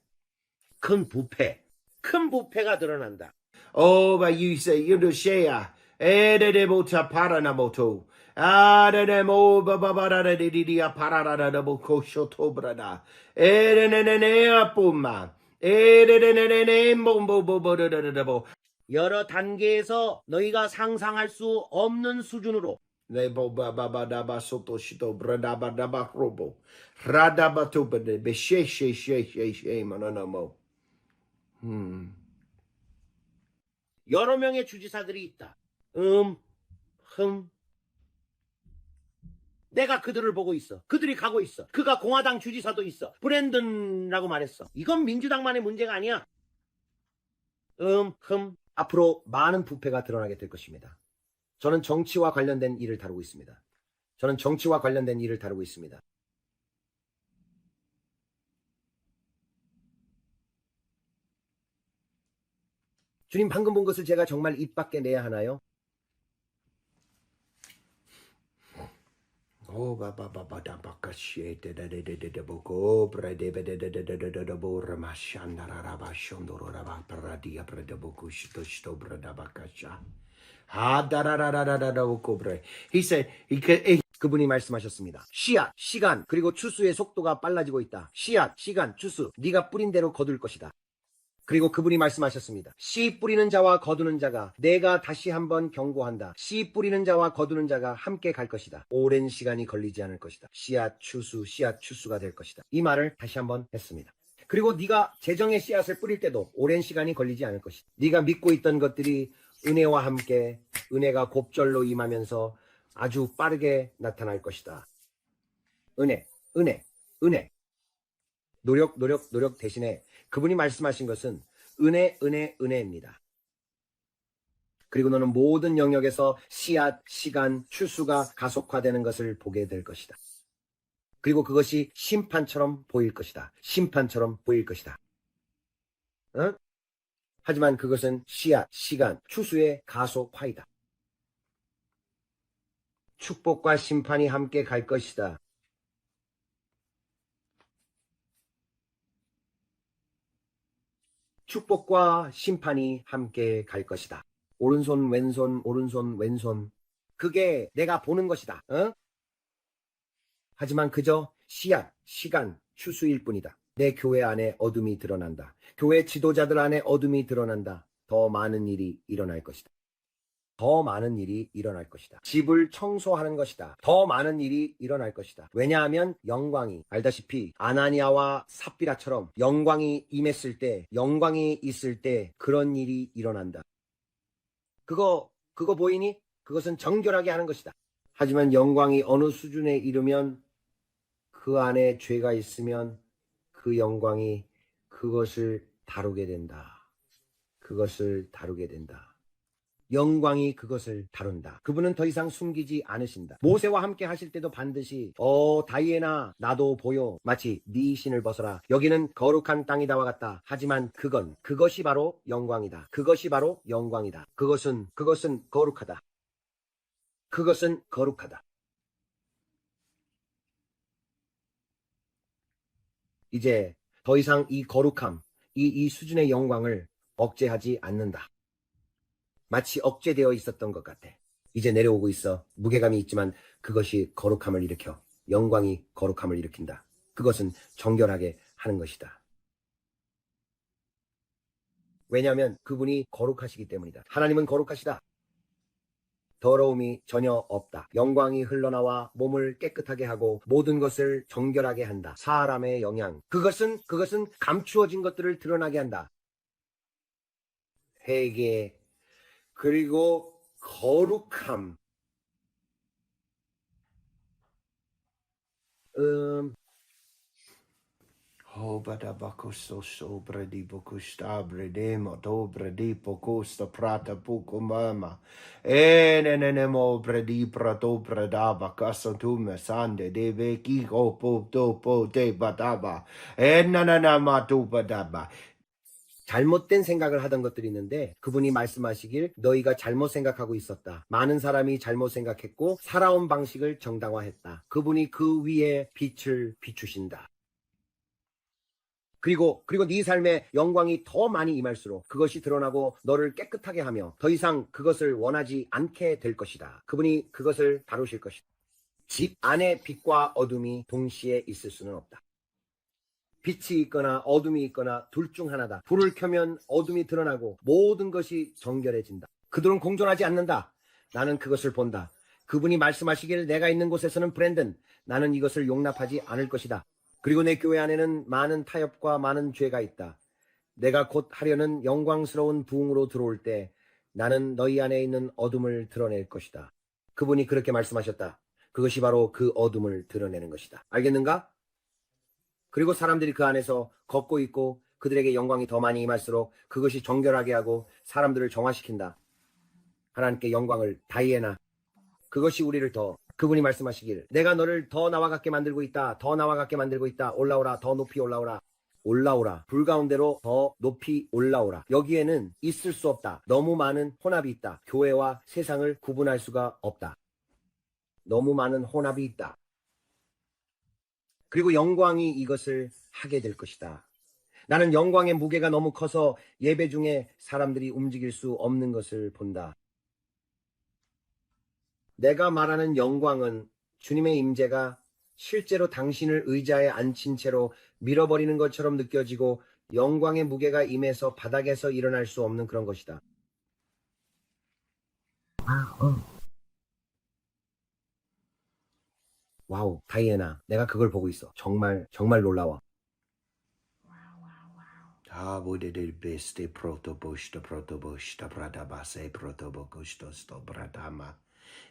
큰 부패, 큰 부패가 드러난다. Oh, but you say, you do share. Edebota paranamoto. Adenemo babada de dia parada de boko shoto brada. Edenene puma. Edenene bombo bobo de bo. 여러 단계에서 너희가 상상할 수 없는 수준으로 Nebo babada soto shito brada badaba robo. Radabato bade be she mananamo. 여러 명의 주지사들이 있다. 내가 그들을 보고 있어. 그들이 가고 있어. 그가 공화당 주지사도 있어. 브랜든이라고 말했어. 이건 민주당만의 문제가 아니야. 앞으로 많은 부패가 드러나게 될 것입니다. 저는 정치와 관련된 일을 다루고 있습니다. 저는 정치와 관련된 일을 다루고 있습니다. 주님, 방금 본 것을 제가 정말 입 밖에 내야 하나요? Oh, baba da baka shete de boko brade de bo ramashanda raba shondoro raba paradia brade boko shito brada bakasha. Ha da boko bre. He said 그분이 말씀하셨습니다. 씨앗, 시간, 그리고 추수의 속도가 빨라지고 있다. 씨앗, 시간, 추수, 네가 뿌린 대로 거둘 것이다. 그리고 그분이 말씀하셨습니다. 씨 뿌리는 자와 거두는 자가 내가 다시 한번 경고한다. 씨 뿌리는 자와 거두는 자가 함께 갈 것이다. 오랜 시간이 걸리지 않을 것이다. 씨앗 추수가 될 것이다. 이 말을 다시 한번 했습니다. 그리고 네가 재정의 씨앗을 뿌릴 때도 오랜 시간이 걸리지 않을 것이다. 네가 믿고 있던 것들이 은혜와 함께 은혜가 곱절로 임하면서 아주 빠르게 나타날 것이다. 은혜. 노력 대신에 그분이 말씀하신 것은 은혜입니다. 그리고 너는 모든 영역에서 씨앗, 시간, 추수가 가속화되는 것을 보게 될 것이다. 그리고 그것이 심판처럼 보일 것이다. 어? 하지만 그것은 씨앗, 시간, 추수의 가속화이다. 축복과 심판이 함께 갈 것이다. 축복과 심판이 함께 갈 것이다. 오른손, 왼손. 그게 내가 보는 것이다. 하지만 그저 씨앗, 시간, 추수일 뿐이다. 내 교회 안에 어둠이 드러난다. 교회 지도자들 안에 어둠이 드러난다. 더 많은 일이 일어날 것이다. 집을 청소하는 것이다. 더 많은 일이 일어날 것이다. 왜냐하면 영광이, 알다시피 아나니아와 삽비라처럼 영광이 임했을 때, 영광이 있을 때 그런 일이 일어난다. 그거 보이니? 그것은 정결하게 하는 것이다. 하지만 영광이 어느 수준에 이르면 그 안에 죄가 있으면 그 영광이 그것을 다루게 된다. 영광이 그것을 다룬다. 그분은 더 이상 숨기지 않으신다. 모세와 함께 하실 때도 반드시 다이애나 나도 보여. 마치 네 신을 벗어라. 여기는 거룩한 땅이다와 같다. 하지만 그것이 바로 영광이다. 그것은 거룩하다. 이제 더 이상 이 거룩함, 이 수준의 영광을 억제하지 않는다. 마치 억제되어 있었던 것 같아. 이제 내려오고 있어. 무게감이 있지만 그것이 거룩함을 일으켜. 영광이 거룩함을 일으킨다. 그것은 정결하게 하는 것이다. 왜냐하면 그분이 거룩하시기 때문이다. 하나님은 거룩하시다. 더러움이 전혀 없다. 영광이 흘러나와 몸을 깨끗하게 하고 모든 것을 정결하게 한다. 사람의 영향. 그것은 감추어진 것들을 드러나게 한다. 회개, 그리고 거룩함. badabako so bredi boko sta brede moto bredi poko sta prata poko mama. Ne mo bredi prato pradava casa tu me sande de veki go po to po te badaba. Na ma tu badaba. 잘못된 생각을 하던 것들이 있는데 그분이 말씀하시길 너희가 잘못 생각하고 있었다. 많은 사람이 잘못 생각했고 살아온 방식을 정당화했다. 그분이 그 위에 빛을 비추신다. 그리고 네 삶의 영광이 더 많이 임할수록 그것이 드러나고 너를 깨끗하게 하며 더 이상 그것을 원하지 않게 될 것이다. 그분이 그것을 다루실 것이다. 집 안에 빛과 어둠이 동시에 있을 수는 없다. 빛이 있거나 어둠이 있거나 둘 중 하나다. 불을 켜면 어둠이 드러나고 모든 것이 정결해진다. 그들은 공존하지 않는다. 나는 그것을 본다. 그분이 말씀하시길 내가 있는 곳에서는 브랜든, 나는 이것을 용납하지 않을 것이다. 그리고 내 교회 안에는 많은 타협과 많은 죄가 있다. 내가 곧 하려는 영광스러운 부흥으로 들어올 때 나는 너희 안에 있는 어둠을 드러낼 것이다. 그분이 그렇게 말씀하셨다. 그것이 바로 그 어둠을 드러내는 것이다. 알겠는가? 그리고 사람들이 그 안에서 걷고 있고 그들에게 영광이 더 많이 임할수록 그것이 정결하게 하고 사람들을 정화시킨다. 하나님께 영광을 다이애나. 그것이 우리를 더 그분이 말씀하시길 내가 너를 더 나와 같게 만들고 있다. 더 나와 같게 만들고 있다. 올라오라. 더 높이 올라오라. 올라오라. 불 가운데로 더 높이 올라오라. 여기에는 있을 수 없다. 너무 많은 혼합이 있다. 교회와 세상을 구분할 수가 없다. 너무 많은 혼합이 있다. 그리고 영광이 이것을 하게 될 것이다. 나는 영광의 무게가 너무 커서 예배 중에 사람들이 움직일 수 없는 것을 본다. 내가 말하는 영광은 주님의 임재가 실제로 당신을 의자에 앉힌 채로 밀어버리는 것처럼 느껴지고 영광의 무게가 임해서 바닥에서 일어날 수 없는 그런 것이다. 와우, 다이애나, 내가 그걸 보고 있어. 정말 놀라워. Beste protobushta protobushta bradabase protobokusto sto bradama.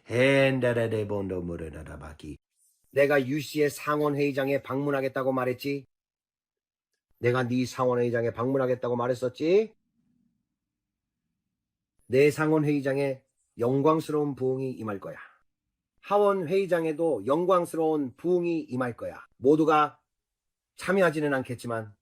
Hendere de bondo murenadabaki. 내가 UC의 상원회의장에 방문하겠다고 말했지? 내가 네 상원회의장에 방문하겠다고 말했었지? 내 상원회의장에 영광스러운 부흥이 임할 거야. 하원회의장에도 영광스러운 부흥이 임할 거야. 모두가 참여하지는 않겠지만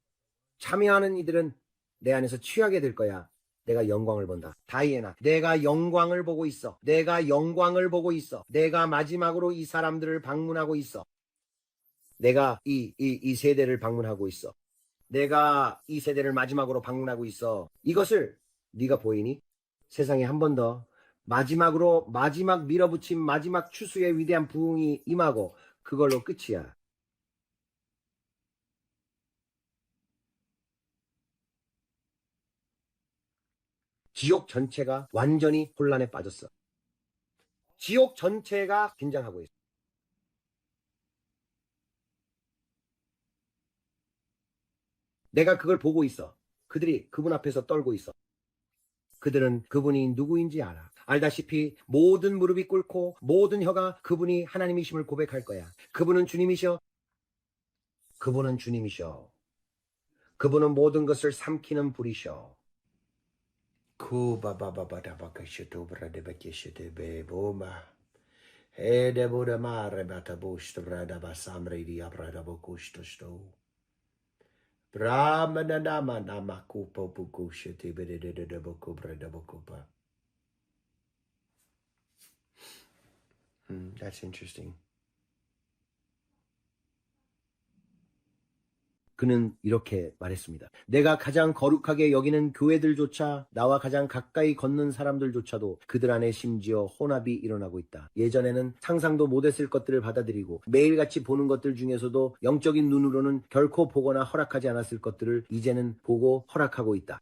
참여하는 이들은 내 안에서 취하게 될 거야. 내가 영광을 본다. 다이애나, 내가 영광을 보고 있어. 내가 영광을 보고 있어. 내가 마지막으로 이 사람들을 방문하고 있어. 내가 이 세대를 방문하고 있어. 내가 이 세대를 마지막으로 방문하고 있어. 이것을 네가 보이니? 세상에 한 번 더 마지막으로 마지막 밀어붙임 마지막 추수의 위대한 부흥이 임하고 그걸로 끝이야. 지옥 전체가 완전히 혼란에 빠졌어. 지옥 전체가 긴장하고 있어. 내가 그걸 보고 있어. 그들이 그분 앞에서 떨고 있어. 그들은 그분이 누구인지 알아. 알다시피 모든 무릎이 꿇고 모든 혀가 그분이 하나님이심을 고백할 거야. 그분은 주님이셔. 그분은 주님이셔. 그분은 모든 것을 삼키는 불이셔. Kuba baba bada bakashito bradebakishite beboma. Hede buda mare batabushta bradabasamre di abradabokushto sto. Brahmana nama nama kupo bukushite bededeboku bradabokupa. That's interesting. 그는 이렇게 말했습니다. 내가 가장 거룩하게 여기는 교회들조차 나와 가장 가까이 걷는 사람들조차도 그들 안에 심지어 혼합이 일어나고 있다. 예전에는 상상도 못했을 것들을 받아들이고 매일같이 보는 것들 중에서도 영적인 눈으로는 결코 보거나 허락하지 않았을 것들을 이제는 보고 허락하고 있다.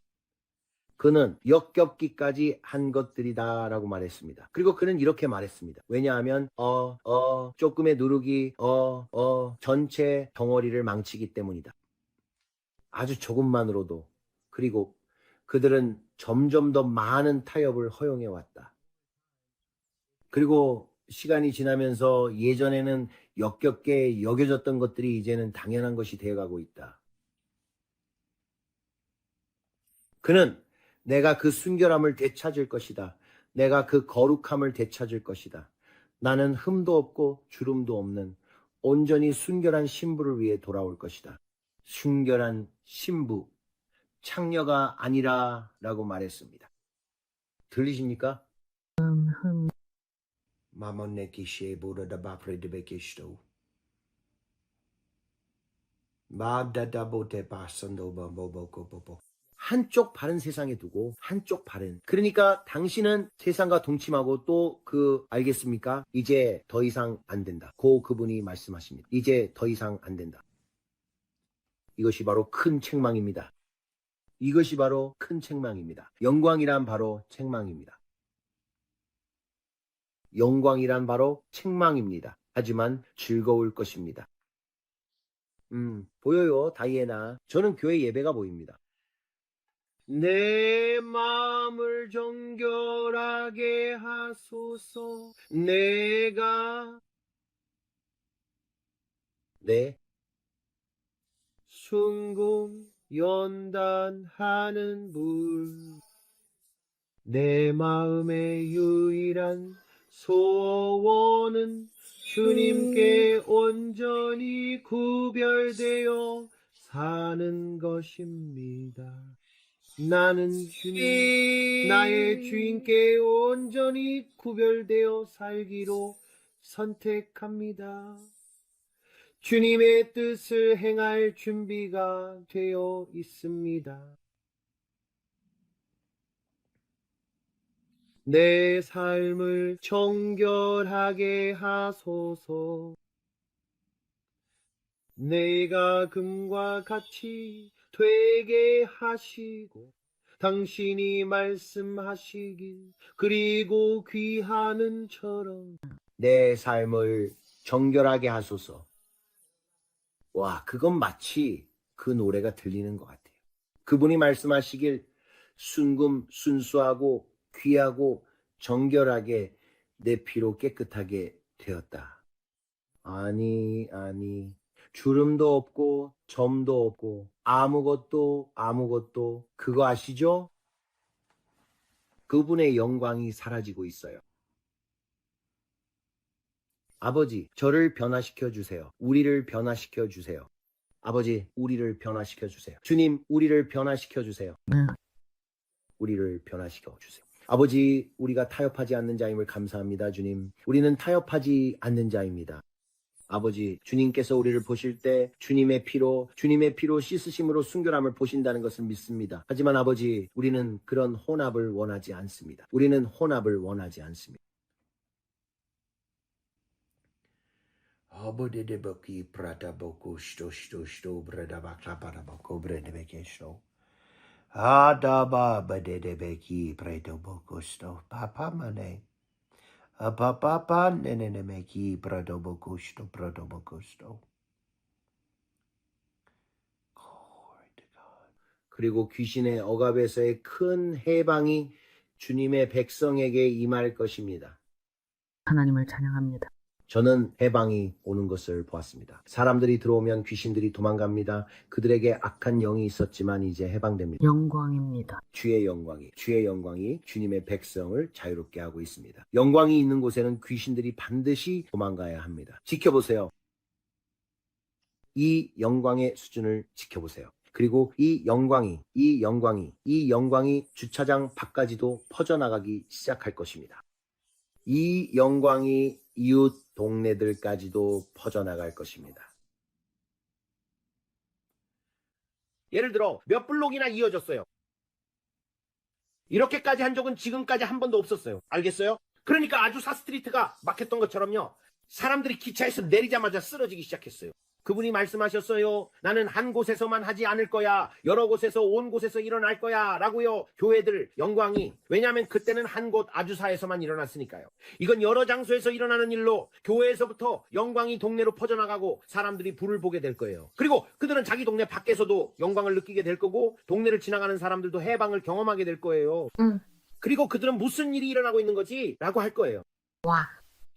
그는 역겹기까지 한 것들이다 라고 말했습니다. 그리고 그는 이렇게 말했습니다. 왜냐하면 조금의 누룩이 전체 덩어리를 망치기 때문이다. 아주 조금만으로도. 그리고 그들은 점점 더 많은 타협을 허용해 왔다. 그리고 시간이 지나면서 예전에는 역겹게 여겨졌던 것들이 이제는 당연한 것이 되어가고 있다. 그는 내가 그 순결함을 되찾을 것이다. 내가 그 거룩함을 되찾을 것이다. 나는 흠도 없고 주름도 없는 온전히 순결한 신부를 위해 돌아올 것이다. 순결한 신부, 창녀가 아니라 라고 말했습니다. 들리십니까? Mamoneki shebura da bapre de bekisto. Madadabote pasando bobo. 한쪽 발은 세상에 두고 한쪽 발은, 그러니까 당신은 세상과 동침하고 또 알겠습니까? 이제 더 이상 안 된다. 그분이 말씀하십니다. 이제 더 이상 안 된다. 이것이 바로 큰 책망입니다. 이것이 바로 큰 책망입니다. 영광이란 바로 책망입니다. 영광이란 바로 책망입니다. 하지만 즐거울 것입니다. 보여요, 다이애나. 저는 교회 예배가 보입니다. 내 마음을 정결하게 하소서. 내가 순금 연단하는 물, 내 마음의 유일한 소원은 주님께 온전히 구별되어 사는 것입니다. 나는 주님, 나의 주인께 온전히 구별되어 살기로 선택합니다. 주님의 뜻을 행할 준비가 되어 있습니다. 내 삶을 정결하게 하소서. 내가 금과 같이 되게 하시고 당신이 말씀하시길 그리고 귀한 은처럼 내 삶을 정결하게 하소서. 와, 그건 마치 그 노래가 들리는 것 같아요. 그분이 말씀하시길 순수하고 귀하고 정결하게 내 피로 깨끗하게 되었다. 아니, 주름도 없고 점도 없고 아무것도 그거 아시죠? 그분의 영광이 사라지고 있어요. 아버지, 저를 변화시켜 주세요. 우리를 변화시켜 주세요. 아버지, 우리를 변화시켜 주세요. 주님, 우리를 변화시켜 주세요. 우리를 변화시켜 주세요. 아버지, 우리가 타협하지 않는 자임을 감사합니다, 주님. 우리는 타협하지 않는 자입니다. 아버지, 주님께서 우리를 보실 때 주님의 피로 씻으심으로 순결함을 보신다는 것을 믿습니다. 하지만 아버지, 우리는 그런 혼합을 원하지 않습니다. 우리는 혼합을 원하지 않습니다. Obodedebeki pradaboko shto bradabakabako bredebekeshto. Adaba badedebeki predoboko sto. Papa mane. Papa nenemeki pradoboko sto. Glory to God. 그리고 귀신의 억압에서의 큰 해방이 주님의 백성에게 임할 것입니다. 하나님을 찬양합니다. 저는 해방이 오는 것을 보았습니다. 사람들이 들어오면 귀신들이 도망갑니다. 그들에게 악한 영이 있었지만 이제 해방됩니다. 영광입니다. 주의 영광이 주님의 백성을 자유롭게 하고 있습니다. 영광이 있는 곳에는 귀신들이 반드시 도망가야 합니다. 지켜보세요. 이 영광의 수준을 지켜보세요. 그리고 이 영광이 주차장 밖까지도 퍼져나가기 시작할 것입니다. 이 영광이 이웃 동네들까지도 퍼져나갈 것입니다. 예를 들어 몇 블록이나 이어졌어요. 이렇게까지 한 적은 지금까지 한 번도 없었어요. 알겠어요? 그러니까 아주사 스트리트가 막혔던 것처럼요. 사람들이 기차에서 내리자마자 쓰러지기 시작했어요. 그분이 말씀하셨어요. 나는 한 곳에서만 하지 않을 거야. 여러 곳에서 온 곳에서 일어날 거야. 라고요. 교회들 영광이. 왜냐하면 그때는 한 곳 아주사에서만 일어났으니까요. 이건 여러 장소에서 일어나는 일로 교회에서부터 영광이 동네로 퍼져나가고 사람들이 불을 보게 될 거예요. 그리고 그들은 자기 동네 밖에서도 영광을 느끼게 될 거고 동네를 지나가는 사람들도 해방을 경험하게 될 거예요. 그리고 그들은 무슨 일이 일어나고 있는 거지? 라고 할 거예요. 와.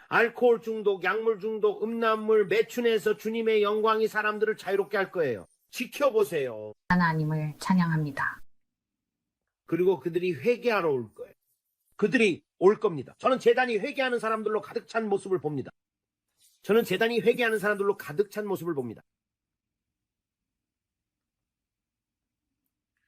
알코올 중독, 약물 중독, 음란물, 매춘해서 주님의 영광이 사람들을 자유롭게 할 거예요. 지켜보세요. 하나님을 찬양합니다. 그리고 그들이 회개하러 올 거예요. 그들이 올 겁니다. 저는 재단이 회개하는 사람들로 가득 찬 모습을 봅니다.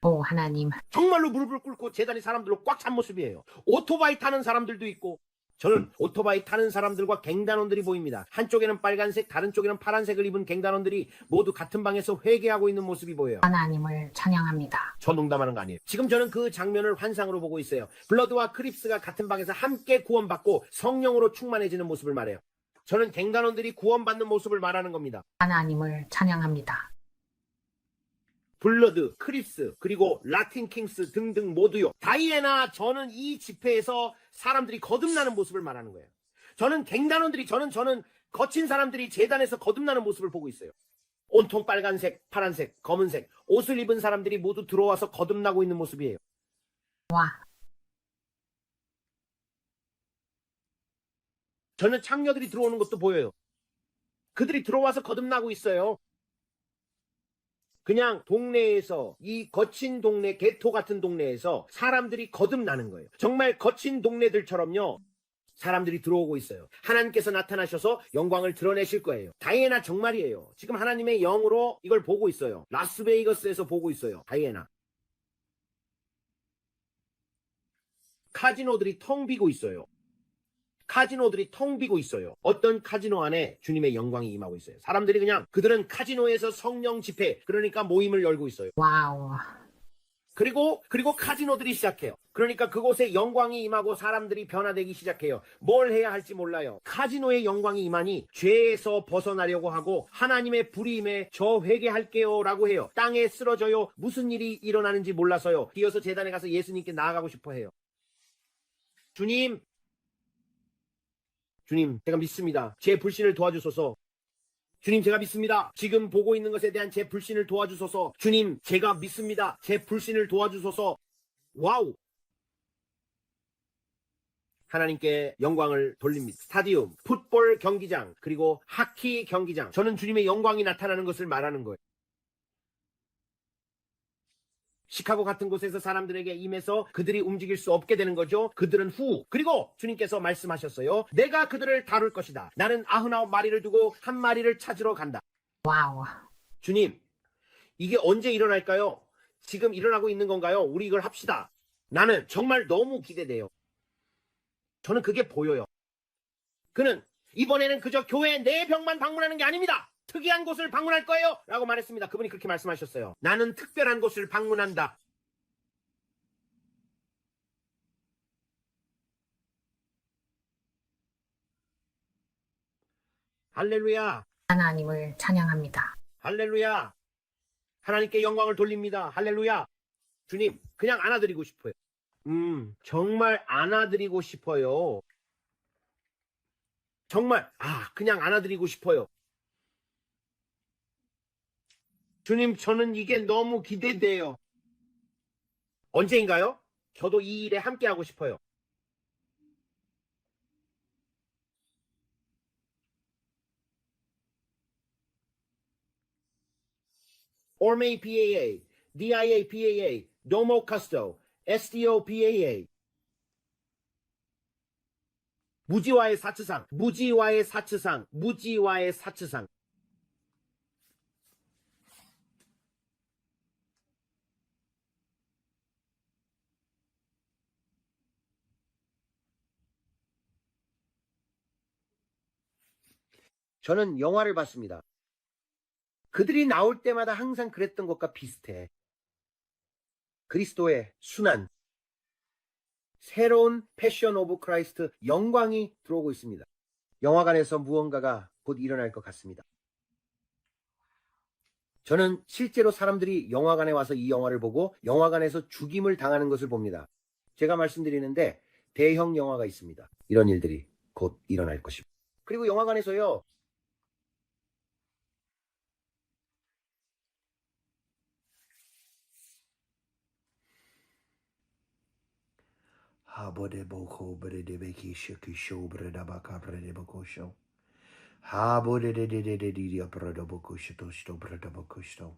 오, 하나님. 정말로 무릎을 꿇고 재단이 사람들로 꽉 찬 모습이에요. 오토바이 타는 사람들도 있고, 저는 오토바이 타는 사람들과 갱단원들이 보입니다. 한쪽에는 빨간색, 다른 쪽에는 파란색을 입은 갱단원들이 모두 같은 방에서 회개하고 있는 모습이 보여요. 하나님을 찬양합니다. 저 농담하는 거 아니에요. 지금 저는 그 장면을 환상으로 보고 있어요. 블러드와 크립스가 같은 방에서 함께 구원받고 성령으로 충만해지는 모습을 말해요. 저는 갱단원들이 구원받는 모습을 말하는 겁니다. 하나님을 찬양합니다. 블러드, 크립스, 그리고 라틴 킹스 등등 모두요. 다이애나, 저는 이 집회에서 사람들이 거듭나는 모습을 말하는 거예요. 저는 갱단원들이, 저는 거친 사람들이 재단에서 거듭나는 모습을 보고 있어요. 온통 빨간색, 파란색, 검은색 옷을 입은 사람들이 모두 들어와서 거듭나고 있는 모습이에요. 와, 저는 창녀들이 들어오는 것도 보여요. 그들이 들어와서 거듭나고 있어요. 그냥 동네에서, 이 거친 동네, 개토 같은 동네에서 사람들이 거듭나는 거예요. 정말 거친 동네들처럼요, 사람들이 들어오고 있어요. 하나님께서 나타나셔서 영광을 드러내실 거예요. 다이애나 정말이에요. 지금 하나님의 영으로 이걸 보고 있어요. 라스베이거스에서 보고 있어요. 다이애나. 카지노들이 텅 비고 있어요. 카지노들이 텅 비고 있어요. 어떤 카지노 안에 주님의 영광이 임하고 있어요. 사람들이 그냥, 그들은 카지노에서 성령 집회, 그러니까 모임을 열고 있어요. 와우. 그리고 카지노들이 시작해요. 그러니까 그곳에 영광이 임하고 사람들이 변화되기 시작해요. 뭘 해야 할지 몰라요. 카지노의 영광이 임하니 죄에서 벗어나려고 하고 하나님의 불이 임해 저 회개할게요 라고 해요. 땅에 쓰러져요. 무슨 일이 일어나는지 몰라서요. 뛰어서 제단에 가서 예수님께 나아가고 싶어 해요. 주님, 제가 믿습니다. 제 불신을 도와주소서. 주님, 제가 믿습니다. 지금 보고 있는 것에 대한 제 불신을 도와주소서. 주님, 제가 믿습니다. 제 불신을 도와주소서. 와우! 하나님께 영광을 돌립니다. 스타디움, 풋볼 경기장, 그리고 하키 경기장. 저는 주님의 영광이 나타나는 것을 말하는 거예요. 시카고 같은 곳에서 사람들에게 임해서 그들이 움직일 수 없게 되는 거죠. 그들은 그리고 주님께서 말씀하셨어요. 내가 그들을 다룰 것이다. 나는 99마리를 두고 한 마리를 찾으러 간다. 와우. 주님, 이게 언제 일어날까요? 지금 일어나고 있는 건가요? 우리 이걸 합시다. 나는 정말 너무 기대돼요. 저는 그게 보여요. 그는 이번에는 그저 교회 내 벽만 방문하는 게 아닙니다. 특이한 곳을 방문할 거예요 라고 말했습니다. 그분이 그렇게 말씀하셨어요. 나는 특별한 곳을 방문한다. 할렐루야, 하나님을 찬양합니다. 할렐루야. 하나님께 영광을 돌립니다. 할렐루야. 주님, 그냥 안아드리고 싶어요. 정말 안아드리고 싶어요. 정말 그냥 안아드리고 싶어요. 주님, 저는 이게 너무 기대돼요. 언제인가요? 저도 이 일에 함께하고 싶어요. Orme PAA, DIA PAA, Domo Custo, SDO PAA. 무지와의 사츠상, 무지와의 사츠상, 무지와의 사츠상. 저는 영화를 봤습니다. 그들이 나올 때마다 항상 그랬던 것과 비슷해. 그리스도의 순환, 새로운 패션 오브 크라이스트 영광이 들어오고 있습니다. 영화관에서 무언가가 곧 일어날 것 같습니다. 저는 실제로 사람들이 영화관에 와서 이 영화를 보고 영화관에서 죽임을 당하는 것을 봅니다. 제가 말씀드리는데 대형 영화가 있습니다. 이런 일들이 곧 일어날 것입니다. 그리고 영화관에서요, 하보데보코 브레데베키 슈키쇼 브레다바카 브레데보코쇼 하보데데데데디디아 브레다보코쇼토시토 브레다보코쇼.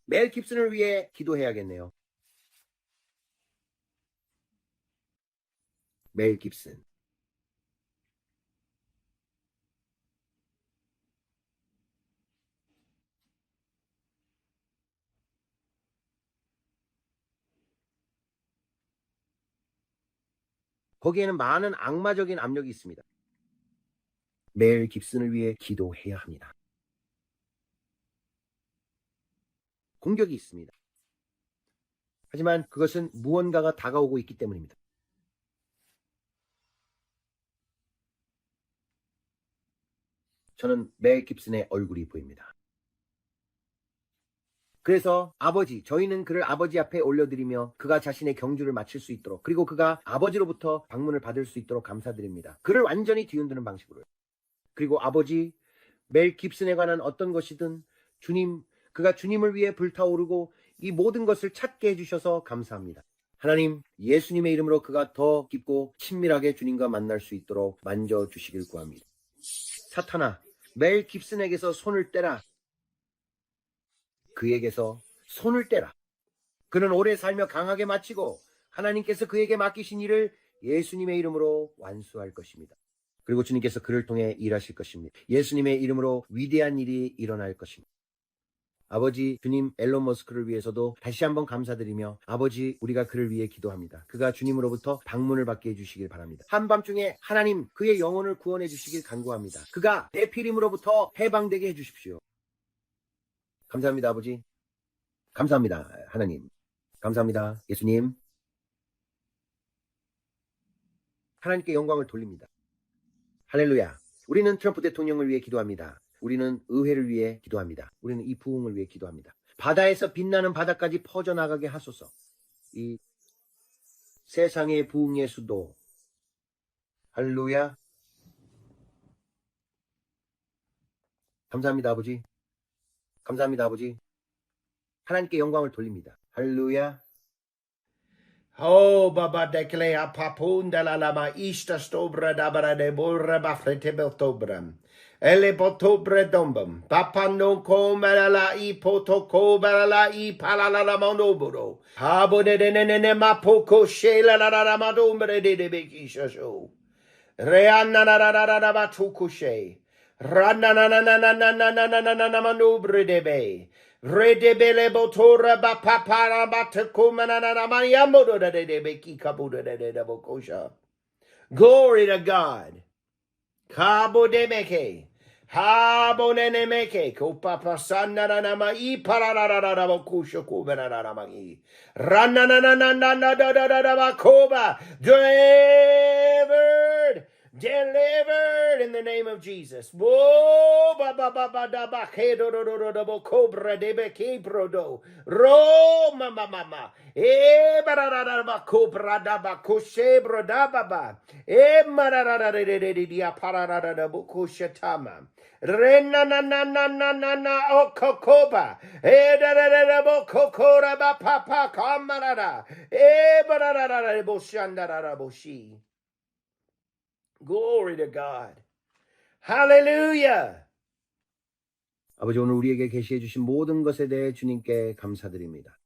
멜 깁슨을 위해 기도해야겠네요. 멜 깁슨. 거기에는 많은 악마적인 압력이 있습니다. 멜 깁슨을 위해 기도해야 합니다. 공격이 있습니다. 하지만 그것은 무언가가 다가오고 있기 때문입니다. 저는 멜 깁슨의 얼굴이 보입니다. 그래서 아버지, 저희는 그를 아버지 앞에 올려드리며 그가 자신의 경주를 마칠 수 있도록, 그리고 그가 아버지로부터 방문을 받을 수 있도록 감사드립니다. 그를 완전히 뒤흔드는 방식으로요. 그리고 아버지, 멜 깁슨에 관한 어떤 것이든 주님, 그가 주님을 위해 불타오르고 이 모든 것을 찾게 해주셔서 감사합니다. 하나님, 예수님의 이름으로 그가 더 깊고 친밀하게 주님과 만날 수 있도록 만져주시길 구합니다. 사탄아, 멜 깁슨에게서 손을 떼라. 그에게서 손을 떼라. 그는 오래 살며 강하게 마치고 하나님께서 그에게 맡기신 일을 예수님의 이름으로 완수할 것입니다. 그리고 주님께서 그를 통해 일하실 것입니다. 예수님의 이름으로 위대한 일이 일어날 것입니다. 아버지, 주님, 앨런 머스크를 위해서도 다시 한번 감사드리며 아버지, 우리가 그를 위해 기도합니다. 그가 주님으로부터 방문을 받게 해주시길 바랍니다. 한밤중에 하나님, 그의 영혼을 구원해 주시길 간구합니다. 그가 대피림으로부터 해방되게 해주십시오. 감사합니다, 아버지. 감사합니다, 하나님. 감사합니다, 예수님. 하나님께 영광을 돌립니다. 할렐루야. 우리는 트럼프 대통령을 위해 기도합니다. 우리는 의회를 위해 기도합니다. 우리는 이 부흥을 위해 기도합니다. 바다에서 빛나는 바다까지 퍼져나가게 하소서. 이 세상의 부흥의 수도. 할렐루야. 감사합니다, 아버지. 감사합니다, 아버지. 하나님께 영광을 돌립니다. 할렐루야. Oh, baba dekle a papunda la lama ista stobra dabra de borra bafrete beltobram. Ele botobre dombum. Papa non come la I potoko la I palala la monoburo. Habo de ne ma poco shela la madombre de bekisha show. Reanna la batukushe. Ranna na manobre de bay. Redebele botora ba papara batakumana na maniamodo de beki kabuda de bokosha. Glory to God. Kabo de meke. Habo nene meke. Kopapa sanna na ma I parara bokusha kubana na magi. Ranna na da bakoba. Delivered in the name of Jesus. Whoa, ba ba ba ba da ba ke do bo cobra de be ke brodo. Ro ma ma ma ma. E ba da ba cobra da ba koshe bro da ba ba. E ma da de dia para da bo koshe tama. Re na o kokoba. E da bo kokora ba pa pa kamara. E ba da bo shanda da bo shi. Glory to God. Hallelujah. 아버지, 오늘 우리에게 계시해 주신 모든 것에 대해 주님께 감사드립니다.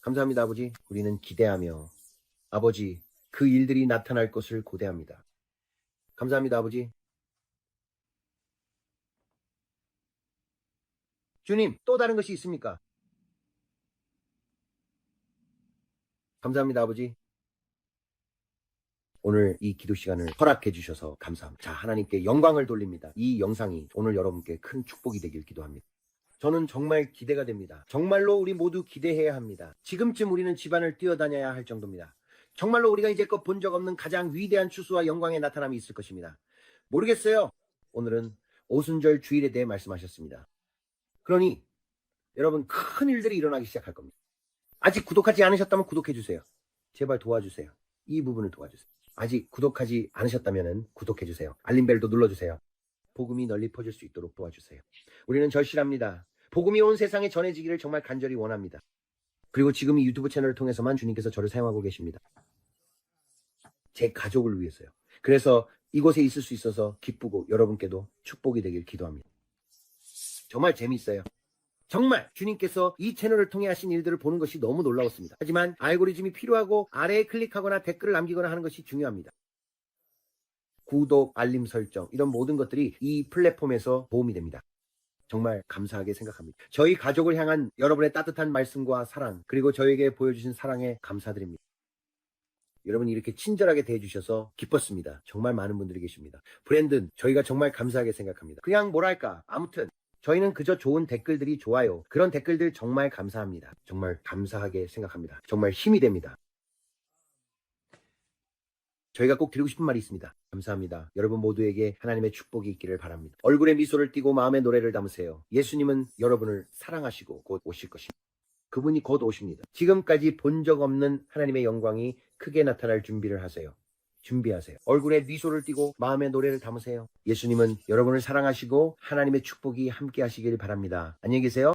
감사합니다, 아버지. 우리는 기대하며 아버지, 그 일들이 나타날 것을 고대합니다. 감사합니다, 아버지. 주님, 또 다른 것이 있습니까? 감사합니다, 아버지. 오늘 이 기도 시간을 허락해 주셔서 감사합니다. 자, 하나님께 영광을 돌립니다. 이 영상이 오늘 여러분께 큰 축복이 되길 기도합니다. 저는 정말 기대가 됩니다. 정말로 우리 모두 기대해야 합니다. 지금쯤 우리는 집안을 뛰어다녀야 할 정도입니다. 정말로 우리가 이제껏 본 적 없는 가장 위대한 추수와 영광의 나타남이 있을 것입니다. 모르겠어요. 오늘은 오순절 주일에 대해 말씀하셨습니다. 그러니 여러분, 큰 일들이 일어나기 시작할 겁니다. 아직 구독하지 않으셨다면 구독해 주세요. 제발 도와주세요. 이 부분을 도와주세요. 아직 구독하지 않으셨다면 구독해주세요. 알림벨도 눌러주세요. 복음이 널리 퍼질 수 있도록 도와주세요. 우리는 절실합니다. 복음이 온 세상에 전해지기를 정말 간절히 원합니다. 그리고 지금 이 유튜브 채널을 통해서만 주님께서 저를 사용하고 계십니다. 제 가족을 위해서요. 그래서 이곳에 있을 수 있어서 기쁘고 여러분께도 축복이 되길 기도합니다. 정말 재미있어요. 정말 주님께서 이 채널을 통해 하신 일들을 보는 것이 너무 놀라웠습니다. 하지만 알고리즘이 필요하고 아래에 클릭하거나 댓글을 남기거나 하는 것이 중요합니다. 구독, 알림 설정 이런 모든 것들이 이 플랫폼에서 도움이 됩니다. 정말 감사하게 생각합니다. 저희 가족을 향한 여러분의 따뜻한 말씀과 사랑, 그리고 저에게 보여주신 사랑에 감사드립니다. 여러분이 이렇게 친절하게 대해주셔서 기뻤습니다. 정말 많은 분들이 계십니다. 브랜든, 저희가 정말 감사하게 생각합니다. 그냥 뭐랄까, 아무튼 저희는 그저 좋은 댓글들이 좋아요. 그런 댓글들 정말 감사합니다. 정말 감사하게 생각합니다. 정말 힘이 됩니다. 저희가 꼭 드리고 싶은 말이 있습니다. 감사합니다. 여러분 모두에게 하나님의 축복이 있기를 바랍니다. 얼굴에 미소를 띠고 마음에 노래를 담으세요. 예수님은 여러분을 사랑하시고 곧 오실 것입니다. 그분이 곧 오십니다. 지금까지 본 적 없는 하나님의 영광이 크게 나타날 준비를 하세요. 준비하세요. 얼굴에 미소를 띠고 마음에 노래를 담으세요. 예수님은 여러분을 사랑하시고 하나님의 축복이 함께 하시길 바랍니다. 안녕히 계세요.